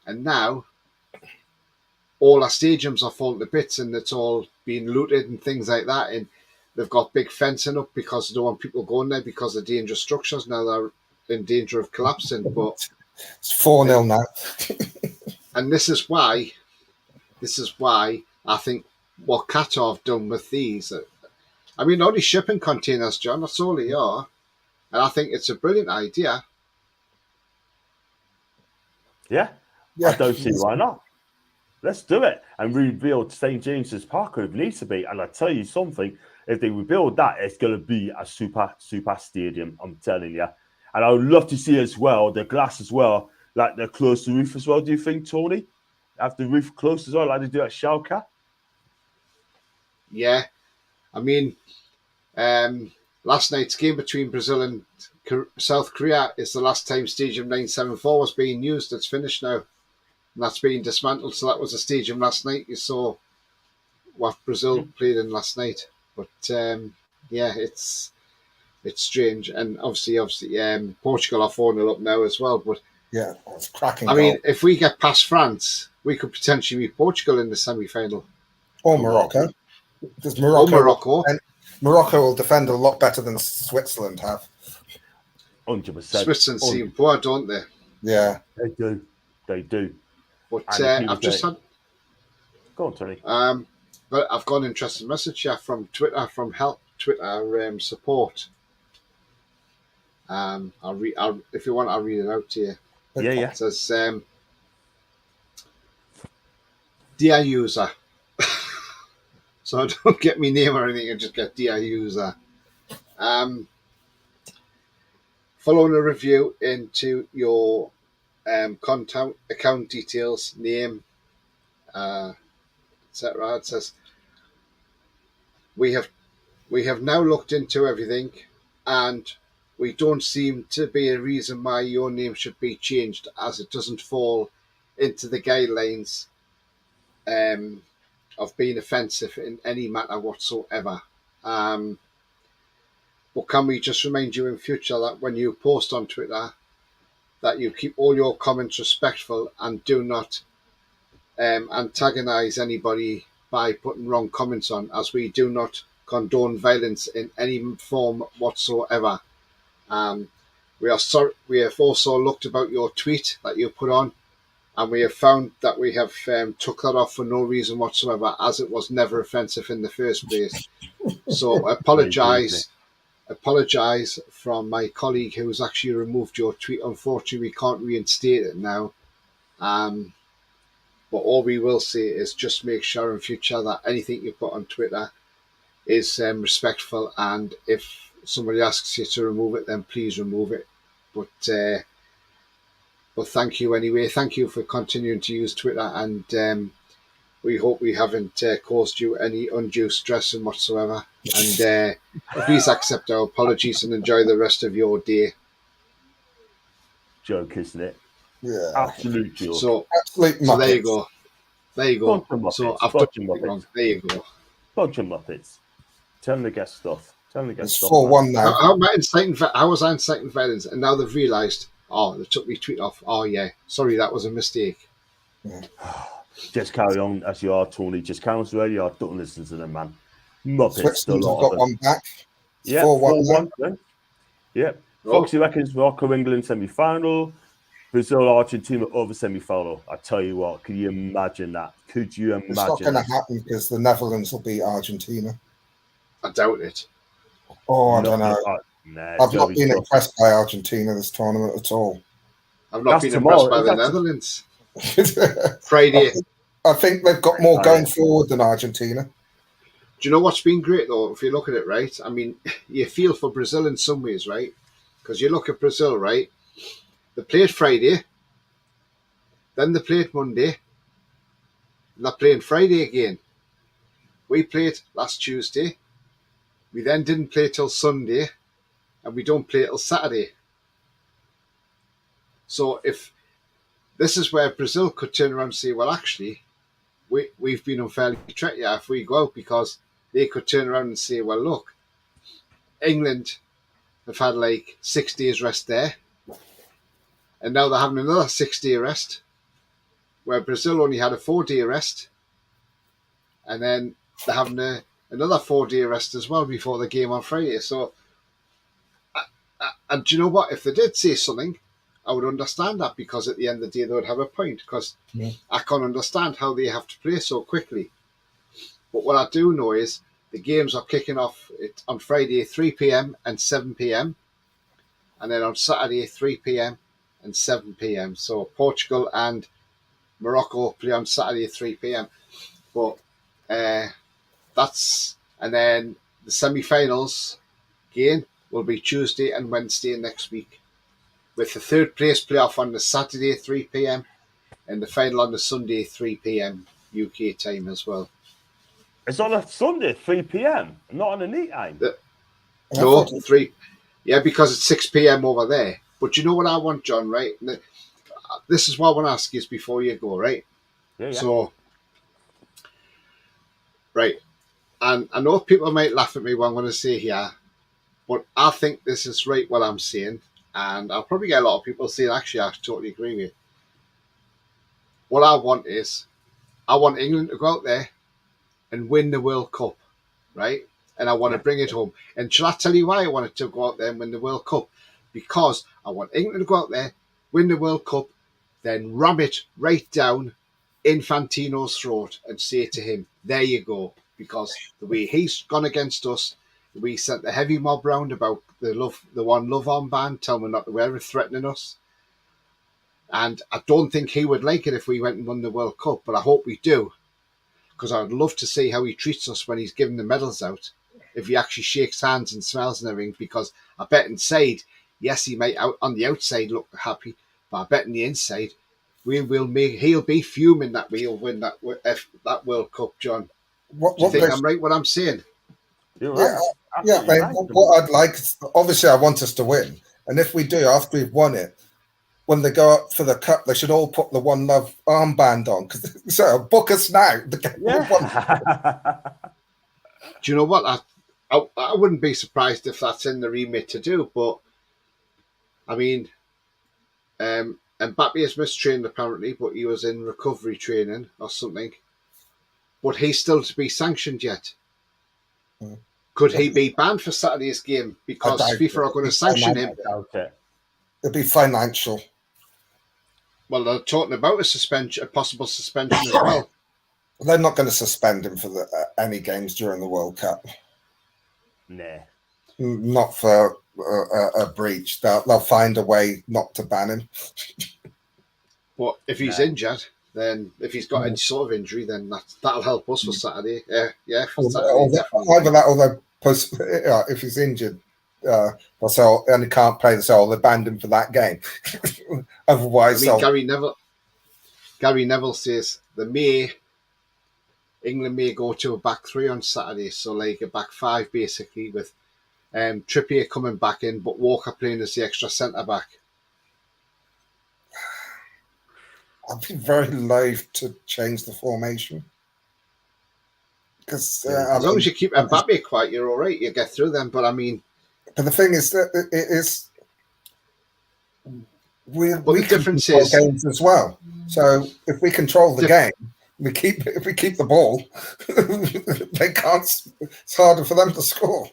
and now all our stadiums are falling to bits and it's all being looted and things like that. And they've got big fencing up because they don't want people going there because of dangerous structures. Now they're in danger of collapsing. But it's 4-0 now. And this is why I think what Qatar have done with these, I mean, only shipping containers, John, that's all they are. And I think it's a brilliant idea. Yeah. I don't see why not. Let's do it and rebuild St James's Park if it needs to be. And I tell you something, if they rebuild that, it's going to be a super stadium, I'm telling you. And I would love to see as well, the glass as well, like they're close to the roof as well. Do you think, Tony? Have the roof close as well, like they do at Schalke? Yeah. I mean, last night's game between Brazil and South Korea is the last time Stadium 974 was being used. It's finished now. and that's being dismantled. So that was the stadium last night. You saw what Brazil played in last night. But yeah, it's strange. And obviously, Portugal are 4-0 up now as well. But yeah, it's cracking. I mean, if we get past France, we could potentially meet Portugal in the semi-final. Or Morocco. Because Morocco will defend a lot better than Switzerland have. 100%. Switzerland seem poor, don't they? Yeah. They do. But I've just had... Go on, Tony. But I've got an interesting message here from Twitter, from help Twitter support. If you want, I'll read it out to you. Yeah. It says, "Dear user," so I don't get my name or anything. I just get "Dear user." Following a review into your account details, name, etc. It says, we have now looked into everything, and we don't seem to be a reason why your name should be changed, as it doesn't fall into the guidelines of being offensive in any matter whatsoever. But can we just remind you in future that when you post on Twitter, that you keep all your comments respectful and do not antagonize anybody by putting wrong comments on, as we do not condone violence in any form whatsoever. We have also looked about your tweet that you put on, and we have found that we have took that off for no reason whatsoever, as it was never offensive in the first place. So apologise from my colleague who's actually removed your tweet. Unfortunately, we can't reinstate it now. But all we will say is just make sure in future that anything you put on Twitter is respectful, and if somebody asks you to remove it, then please remove it. But thank you anyway. Thank you for continuing to use Twitter, and we hope we haven't caused you any undue stress and whatsoever. And please accept our apologies and enjoy the rest of your day. Joke, isn't it? Yeah. Absolute joke. So there you go. There you go. So I've done it wrong. There you go. Bunch of Muppets. Tell them to get stuff. It's 4-1 now. How was I inciting violence? And now they've realised, they took me tweet off. Oh, yeah. Sorry, that was a mistake. Yeah. Just carry on as you are, Tony. Just carry on as you are. Don't listen to them, man. Muppets. Switzerland's got one back. Yeah, 4-1. Yeah. Foxy reckons Morocco, England semi-final. Brazil, Argentina over semi-final. I tell you what, can you imagine that? Could you imagine? It's not going to happen because the Netherlands will beat Argentina. I doubt it. Oh, I don't know. I've not been impressed by Argentina this tournament at all. I've not been impressed by the Netherlands. Friday. I think they've got more going forward than Argentina. Do you know what's been great, though, if you look at it, right? I mean, you feel for Brazil in some ways, right? Because you look at Brazil, right? They played Friday, then they played Monday, and they're playing Friday again. We played last Tuesday. We then didn't play till Sunday, and we don't play till Saturday. So if this is where Brazil could turn around and say, well, actually, we've been unfairly treated if we go out, because they could turn around and say, well, look, England have had like 6 days rest there, and now they're having another 6-day rest, where Brazil only had a 4-day rest, and then they're having another 4-day rest as well before the game on Friday. So, and do you know what? If they did say something, I would understand that, because at the end of the day, they would have a point, because I can't understand how they have to play so quickly. But what I do know is the games are kicking off on Friday 3 p.m. and 7 p.m. and then on Saturday 3 p.m. and 7 p.m. So Portugal and Morocco play on Saturday 3 p.m. But and then the semi-finals again will be Tuesday and Wednesday next week, with the third place playoff on the Saturday 3 p.m. and the final on the Sunday 3 p.m. UK time as well. It's on a Sunday 3 p.m. not on a neat time. No, 3. Yeah, because it's 6 p.m. over there. But you know what I want, John, right? this is what I want to ask you before you go, right? Yeah. So, right, and I know people might laugh at me what I'm going to say here, but I think this is right what I'm saying, and I'll probably get a lot of people saying, actually, I totally agree with you. What I want is, I want England to go out there and win the World Cup, right? And I want to bring it home. And shall I tell you why I wanted to go out there and win the World Cup? Because I want England to go out there, win the World Cup, then ram it right down Infantino's throat and say to him, there you go. Because the way he's gone against us, we sent the heavy mob round about the one love armband, tell me not to wear it, threatening us. And I don't think he would like it if we went and won the World Cup, but I hope we do. Because I would love to see how he treats us when he's giving the medals out. If he actually shakes hands and smiles and everything, because I bet inside, yes, he might on the outside look happy, but I bet in the inside, he'll be fuming that we'll win that World Cup, John. Do you think I'm right what I'm saying? You're right. Yeah, mate, what I'd like, obviously I want us to win. And if we do, after we've won it, when they go up for the cup, they should all put the One Love armband on. So book us now. Yeah. Do you know what? I wouldn't be surprised if that's in the remit to do. But I mean, Mbappe is mistrained apparently, but he was in recovery training or something. But he's still to be sanctioned yet. Could he be banned for Saturday's game because FIFA are going to sanction him? It'd be financial. Well, they're talking about a possible suspension as well. They're not going to suspend him for any games during the World Cup. Nah. Not for a breach. They'll find a way not to ban him. But if he's injured, then if he's got any sort of injury, then that'll help us for Saturday. Yeah, for Saturday. Either that, or if he's injured, they'll say, and he can't play, they banned him for that game. Otherwise, I mean, Gary Neville says England may go to a back three on Saturday, so like a back five basically, with Trippier coming back in, but Walker playing as the extra centre back. I'd be very loath to change the formation. Because as long as you keep Mbappe quiet, you're all right. You get through them. But I mean, but the thing is that it is we the difference is games as well. So if we control the game, if we keep the ball, they can't. It's harder for them to score.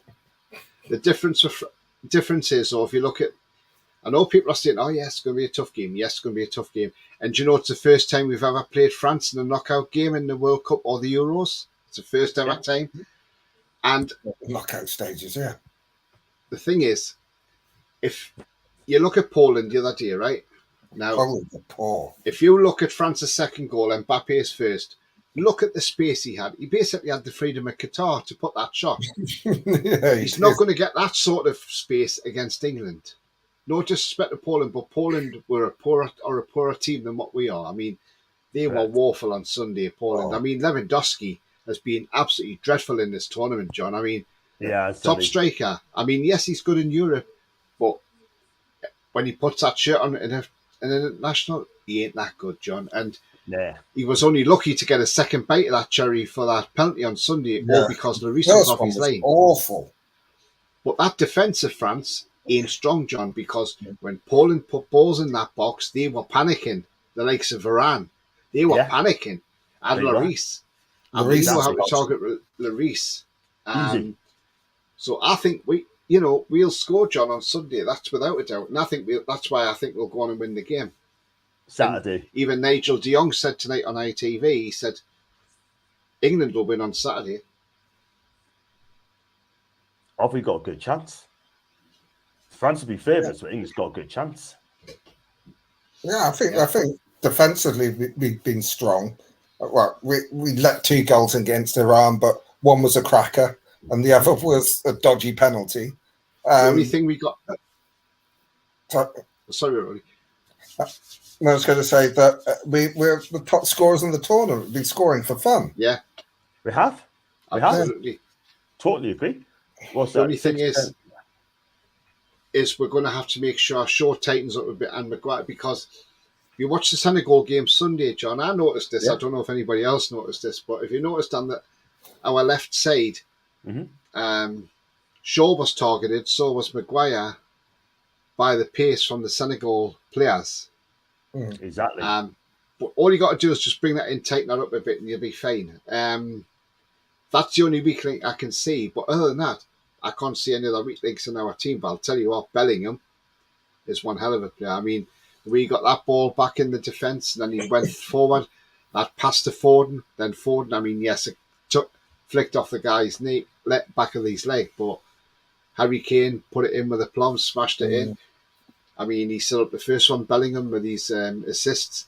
The difference is, or if you look at, I know people are saying, "Oh yes, it's going to be a tough game. Yes, it's going to be a tough game." And do you know it's the first time we've ever played France in a knockout game in the World Cup or the Euros? It's the first ever time. And knockout stages, yeah. The thing is, if you look at Poland the other day, right? Now, if you look at France's second goal and Mbappe's first, look at the space he had. He basically had the freedom of Qatar to put that shot. He's not going to get that sort of space against England. No disrespect to Poland, but Poland were a poorer team than what we are. I mean, they were woeful on Sunday, Poland. I mean, Lewandowski has been absolutely dreadful in this tournament, John. I mean, top striker. I mean, yes, he's good in Europe, but when he puts that shirt on in an international, he ain't that good, John. And he was only lucky to get a second bite of that cherry for that penalty on Sunday, all because Lloris was off his line. Awful. But that defence of France ain't strong, John, because when Poland put balls in that box, they were panicking. The likes of Varane, they were panicking. And Lloris. And we know how to target Lloris. So I think we'll score, John, on Sunday. That's without a doubt. And I think that's why I think we'll go on and win the game. Saturday. And even Nigel de Jong said tonight on ITV, he said, England will win on Saturday. Have we got a good chance? France will be favourites, but England's got a good chance. Yeah, I think defensively we've been strong. Well, we let 2 goals against Iran, but one was a cracker and the other was a dodgy penalty. The only thing we got... Sorry, Rory. I was going to say that we're the top scorers in the tournament. We've been scoring for fun. Yeah. We have. Absolutely. Totally agree. The only thing is we're going to have to make sure Shaw tightens up a bit and Maguire, because you watch the Senegal game Sunday, John, I noticed this. Yeah. I don't know if anybody else noticed this, but if you noticed on our left side, Shaw was targeted, so was Maguire, by the pace from the Senegal players. Exactly. But all you got to do is just bring that in, tighten that up a bit, and you'll be fine. That's the only weak link I can see. But other than that, I can't see any other weak links in our team. But I'll tell you what, Bellingham is one hell of a player. I mean, we got that ball back in the defence, and then he went forward. That pass to Foden, then Foden. I mean, yes, it flicked off the guy's knee, back of his leg, but Harry Kane put it in with a plum, smashed it in. I mean, he set up the first one, Bellingham, with his assists.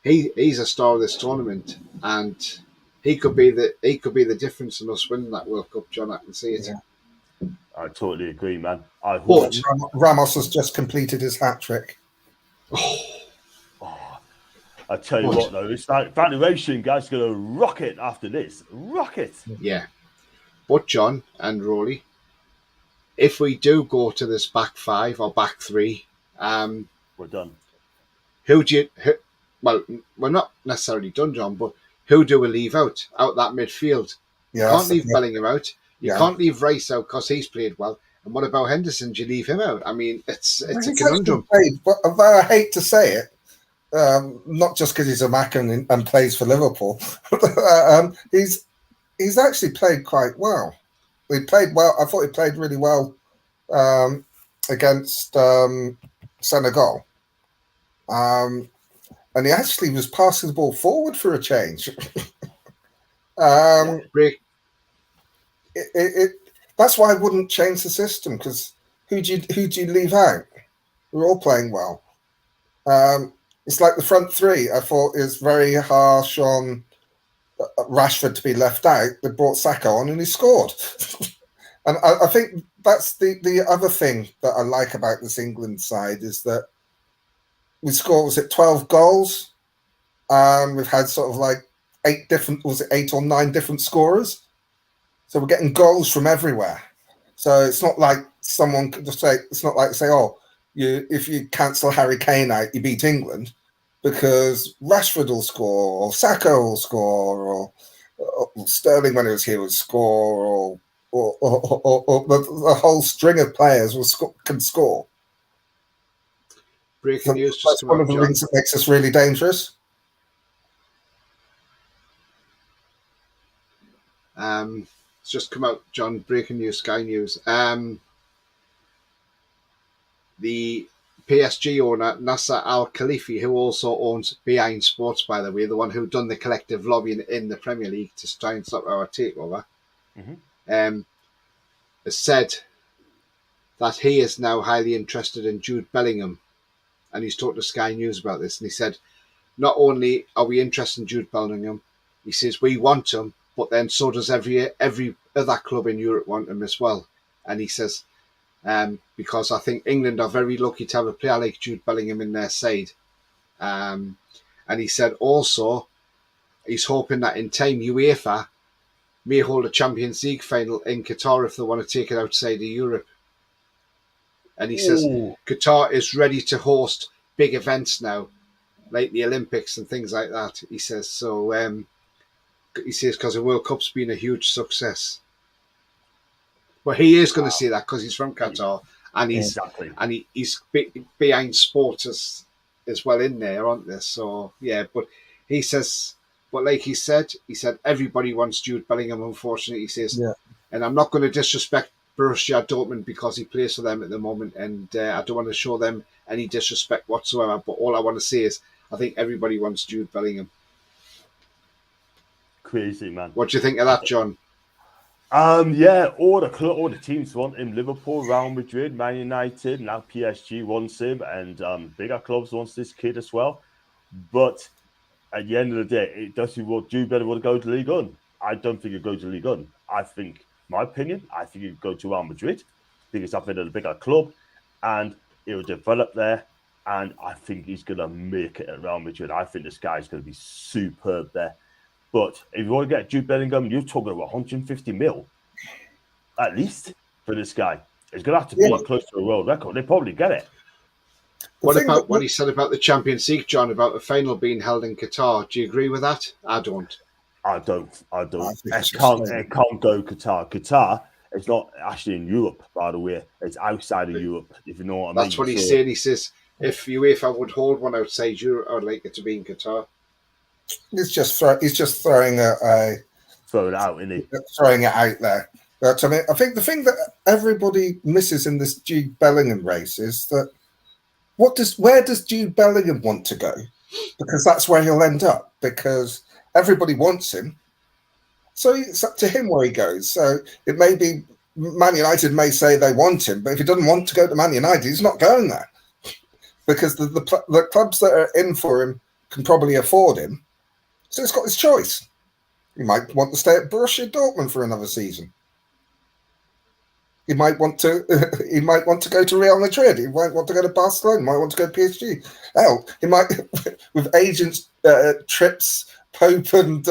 He's a star of this tournament, and he could be the difference in us winning that World Cup, John. I can see it. Yeah. I totally agree, man. But Ramos has just completed his hat trick. I tell you what, though, it's like valuation guys going to rocket after this. Rocket. Yeah. But John and Rolly, if we do go to this back five or back three, we're done. Well, we're not necessarily done, John, but who do we leave out that midfield? You can't leave Bellingham out. You can't leave Rice out because he's played well. And what about Henderson? Do you leave him out? I mean, it's a conundrum. But I hate to say it, not just because he's a Mac and plays for Liverpool. He's actually played quite well. He played well. I thought he played really well against Senegal. And he actually was passing the ball forward for a change. That's why I wouldn't change the system, because who do you leave out? We're all playing well. It's like the front three. I thought is very harsh on Rashford to be left out. They brought Saka on and he scored. And I think that's the other thing that I like about this England side is that we scored, 12 goals? We've had sort of like 8 or 9 different scorers? So we're getting goals from everywhere. So it's not like someone could just say, if you cancel Harry Kane out, you beat England, because Rashford will score, or Saka will score, or Sterling when he was here would score, or the whole string of players can score. Breaking news. That's one of the things that makes us really dangerous. It's just come out, John. Breaking news, Sky News. The PSG owner Nasser Al Khalifi, who also owns Behind Sports, by the way, the one who done the collective lobbying in the Premier League to try and stop our takeover, has said that he is now highly interested in Jude Bellingham. And he's talked to Sky News about this. And he said, not only are we interested in Jude Bellingham, he says we want him, but then so does every other club in Europe want him as well. And he says, because I think England are very lucky to have a player like Jude Bellingham in their side. And he said also, he's hoping that in time UEFA may hold a Champions League final in Qatar if they want to take it outside of Europe. And he says Qatar is ready to host big events now, like the Olympics and things like that. He says so. He says because the World Cup's been a huge success. But he is going to see that because he's from Qatar and he's behind sports as well in there, aren't there? So yeah, but he says, but like he said everybody wants Jude Bellingham. Unfortunately, he says, and I'm not going to disrespect Borussia Dortmund because he plays for them at the moment, and I don't want to show them any disrespect whatsoever. But all I want to say is, I think everybody wants Jude Bellingham. Crazy, man. What do you think of that, John? All the teams want him. Liverpool, Real Madrid, Man United, now PSG wants him, and bigger clubs wants this kid as well. But at the end of the day, does he want Jude Bellingham to go to Ligue 1? I don't think he'll go to Ligue 1. I think, my opinion, I think he'll go to Real Madrid. I think it's something at a bigger club, and he'll develop there. And I think he's going to make it at Real Madrid. I think this guy's going to be superb there. But if you want to get Jude Bellingham, you're talking about 150 mil, at least, for this guy. It's going to have to be close to a world record. They probably get it. What about what he said about the Champions League, John, about the final being held in Qatar? Do you agree with that? I don't. I don't. It can't go Qatar. Qatar is not actually in Europe, by the way. It's outside of Europe, if you know what I mean. That's what he's saying. He says, if UEFA would hold one outside Europe, I'd like it to be in Qatar. He's just throwing throwing it out, isn't he? Throwing it out there. But I mean, I think the thing that everybody misses in this Jude Bellingham race is that where does Jude Bellingham want to go? Because that's where he'll end up, because everybody wants him. So it's up to him where he goes. So it may be Man United may say they want him, but if he doesn't want to go to Man United, he's not going there. Because the clubs that are in for him can probably afford him. So he's got his choice. He might want to stay at Borussia Dortmund for another season. He might want to. He might want to go to Real Madrid. He might want to go to Barcelona. He might want to go to PSG. Hell, he might, with agents, trips, Pope and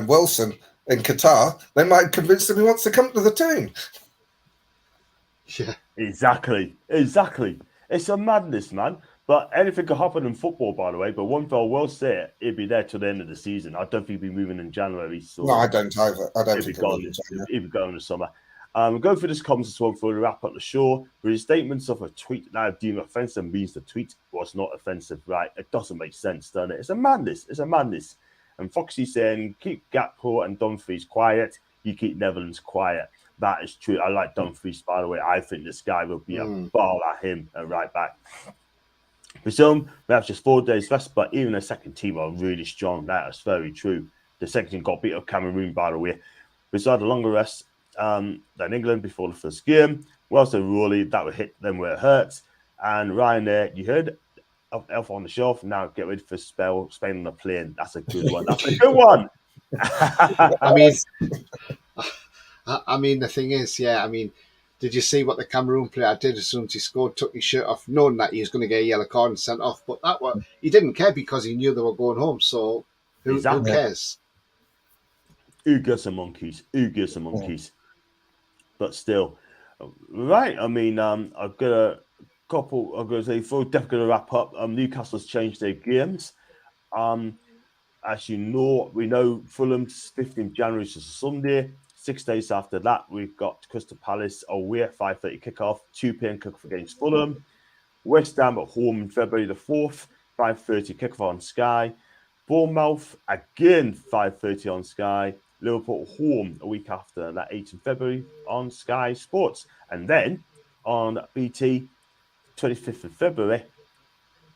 Wilson in Qatar. They might convince him he wants to come to the team. Yeah, exactly. It's a madness, man. But anything could happen in football, by the way. But one thing I will say, he'll be there till the end of the season. I don't think he'll be moving in January. So no, I don't either. I don't think he'll be going in the summer. We'll go through this comments one for the wrap up the show. With his statements of a tweet now deemed offensive means the tweet was not offensive, right? It doesn't make sense, does it? It's a madness. And Foxy saying, keep Gakpo and Dumfries quiet. You keep Netherlands quiet. That is true. I like Dumfries, by the way. I think this guy will be a ball at him at right back. For some, we have just 4 days rest, but even the second team are really strong. That is very true. The second team got beat up Cameroon, by the way. We had a longer rest than England before the first game. Whilst they really, that would hit them where it hurts. And Ryan there, you heard Elf on the Shelf. Now get ready for Spain on the plane. That's a good one. I mean, the thing is, did you see what the Cameroon player did as soon as he scored? Took his shirt off, knowing that he was going to get a yellow card and sent off. But that one, he didn't care because he knew they were going home. So who cares? Who gives a monkeys? But still, right. I mean, I've got a couple. I'm going to say, we're definitely going to wrap up. Newcastle's changed their games. As you know, we know Fulham's 15th January is a Sunday. 6 days after that, we've got Crystal Palace away at 5:30 kickoff, 2 p.m. kickoff against Fulham. West Ham at home on February the 4th, 5:30 kickoff on Sky. Bournemouth again, 5:30 on Sky. Liverpool home a week after that, 18th February on Sky Sports. And then on BT, 25th of February,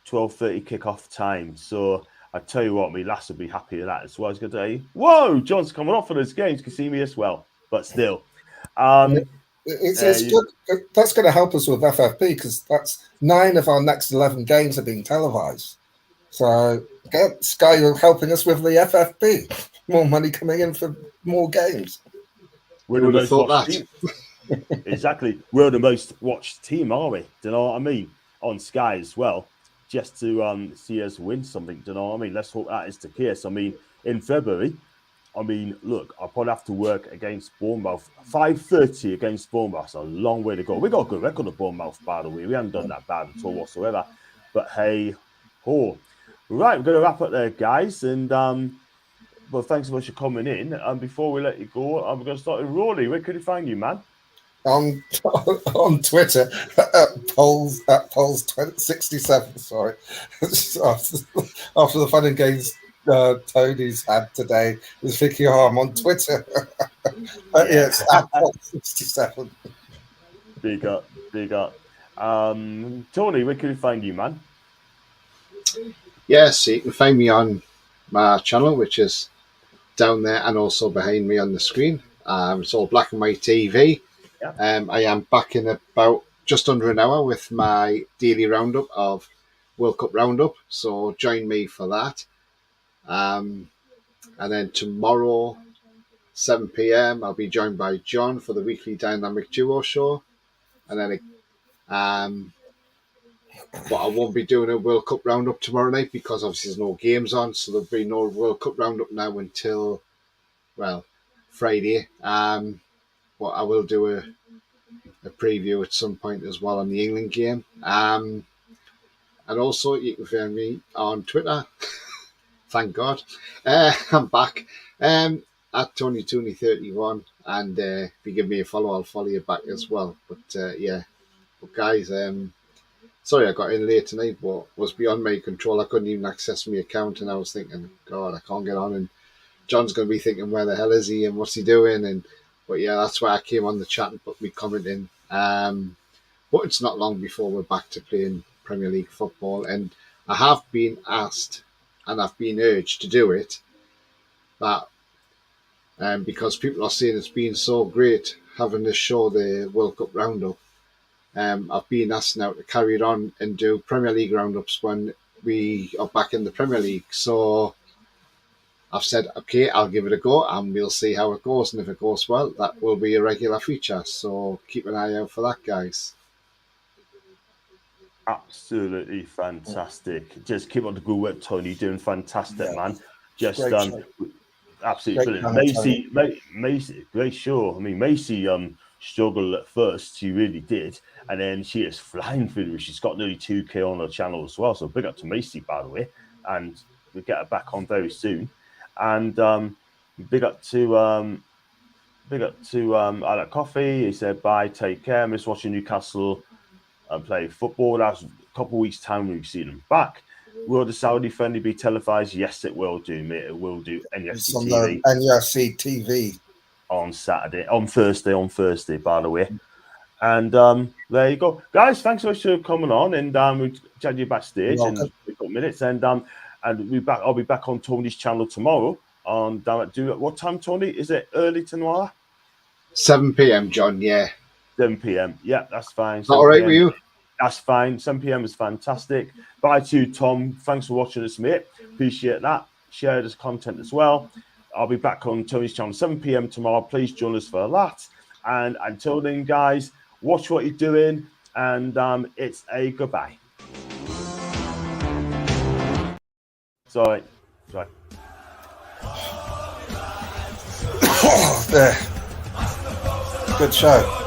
12:30 kickoff time. So I tell you what, me lass will be happy with that as well. It's going to say, whoa, John's coming off for those games. You can see me as well. But still. It's good. That's going to help us with FFP because that's 9 of our next 11 games are being televised. So Sky are helping us with the FFP. More money coming in for more games. We're the most watched team. Exactly. We're the most watched team, are we? Do you know what I mean? On Sky as well. Just to see us win something, do you know what I mean? Let's hope that is the case. I mean, in February, look, I'll probably have to work against Bournemouth. 5:30 against Bournemouth. That's a long way to go. We got a good record of Bournemouth, by the way. We haven't done that bad at all whatsoever. But hey, ho. Right, we're going to wrap up there, guys. And well, thanks so much for coming in. And before we let you go, we're going to start with Rory. Where could he find you, man? On Twitter polls 67. Sorry, after the fun and games Tony's had today, was thinking, I'm on Twitter. Yes, at polls 67. Big up. Tony, where can we find you, man? Yes, you can find me on my channel, which is down there and also behind me on the screen. It's all Black and White TV. I am back in about just under an hour with my daily roundup of World Cup Roundup, so join me for that. And then tomorrow, 7 p.m, I'll be joined by John for the weekly Dynamic Duo show. And then, but I won't be doing a World Cup Roundup tomorrow night because obviously there's no games on, so there'll be no World Cup Roundup now until, Friday. but I will do a preview at some point as well on the England game. And also, you can find me on Twitter. Thank God. I'm back at TonyTooney31. And if you give me a follow, I'll follow you back as well. But yeah, but guys, sorry I got in late tonight, but was beyond my control. I couldn't even access my account, and I was thinking, God, I can't get on. And John's going to be thinking, where the hell is he and what's he doing? But yeah, that's why I came on the chat and put me comment in. But it's not long before we're back to playing Premier League football, and I have been asked and I've been urged to do it. That because people are saying it's been so great having this show, the World Cup Roundup. I've been asked now to carry it on and do Premier League roundups when we are back in the Premier League. So I've said, okay, I'll give it a go and we'll see how it goes. And if it goes well, that will be a regular feature. So keep an eye out for that, guys. Absolutely fantastic. Just keep on the good work, Tony. You're doing fantastic, man. Just absolutely brilliant. Macy, great show. I mean, Macy struggled at first. She really did. And then she is flying through. She's got nearly 2K on her channel as well. So big up to Macy, by the way. And we'll get her back on very soon. And big up to I like coffee. He said bye, take care. Miss watching Newcastle play football. That's a couple of weeks' time we've seen them back. Will the Saudi friendly be televised? Yes, it will do, mate. It will do. It's on the NUFC TV on Thursday, by the way. And there you go, guys. Thanks so much for coming on, and we'll chat you backstage in a couple of minutes. And we'll back. I'll be back on Tony's channel tomorrow. On what time, Tony? Is it early tomorrow? 7 p.m. John. Yeah. 7 p.m. Yeah, that's fine. All right with you? That's fine. 7 p.m. is fantastic. Bye to you, Tom. Thanks for watching us, mate. Appreciate that. Share this content as well. I'll be back on Tony's channel 7 p.m. tomorrow. Please join us for that. And until then, guys, watch what you're doing. And it's a goodbye. Sorry. There. Good show.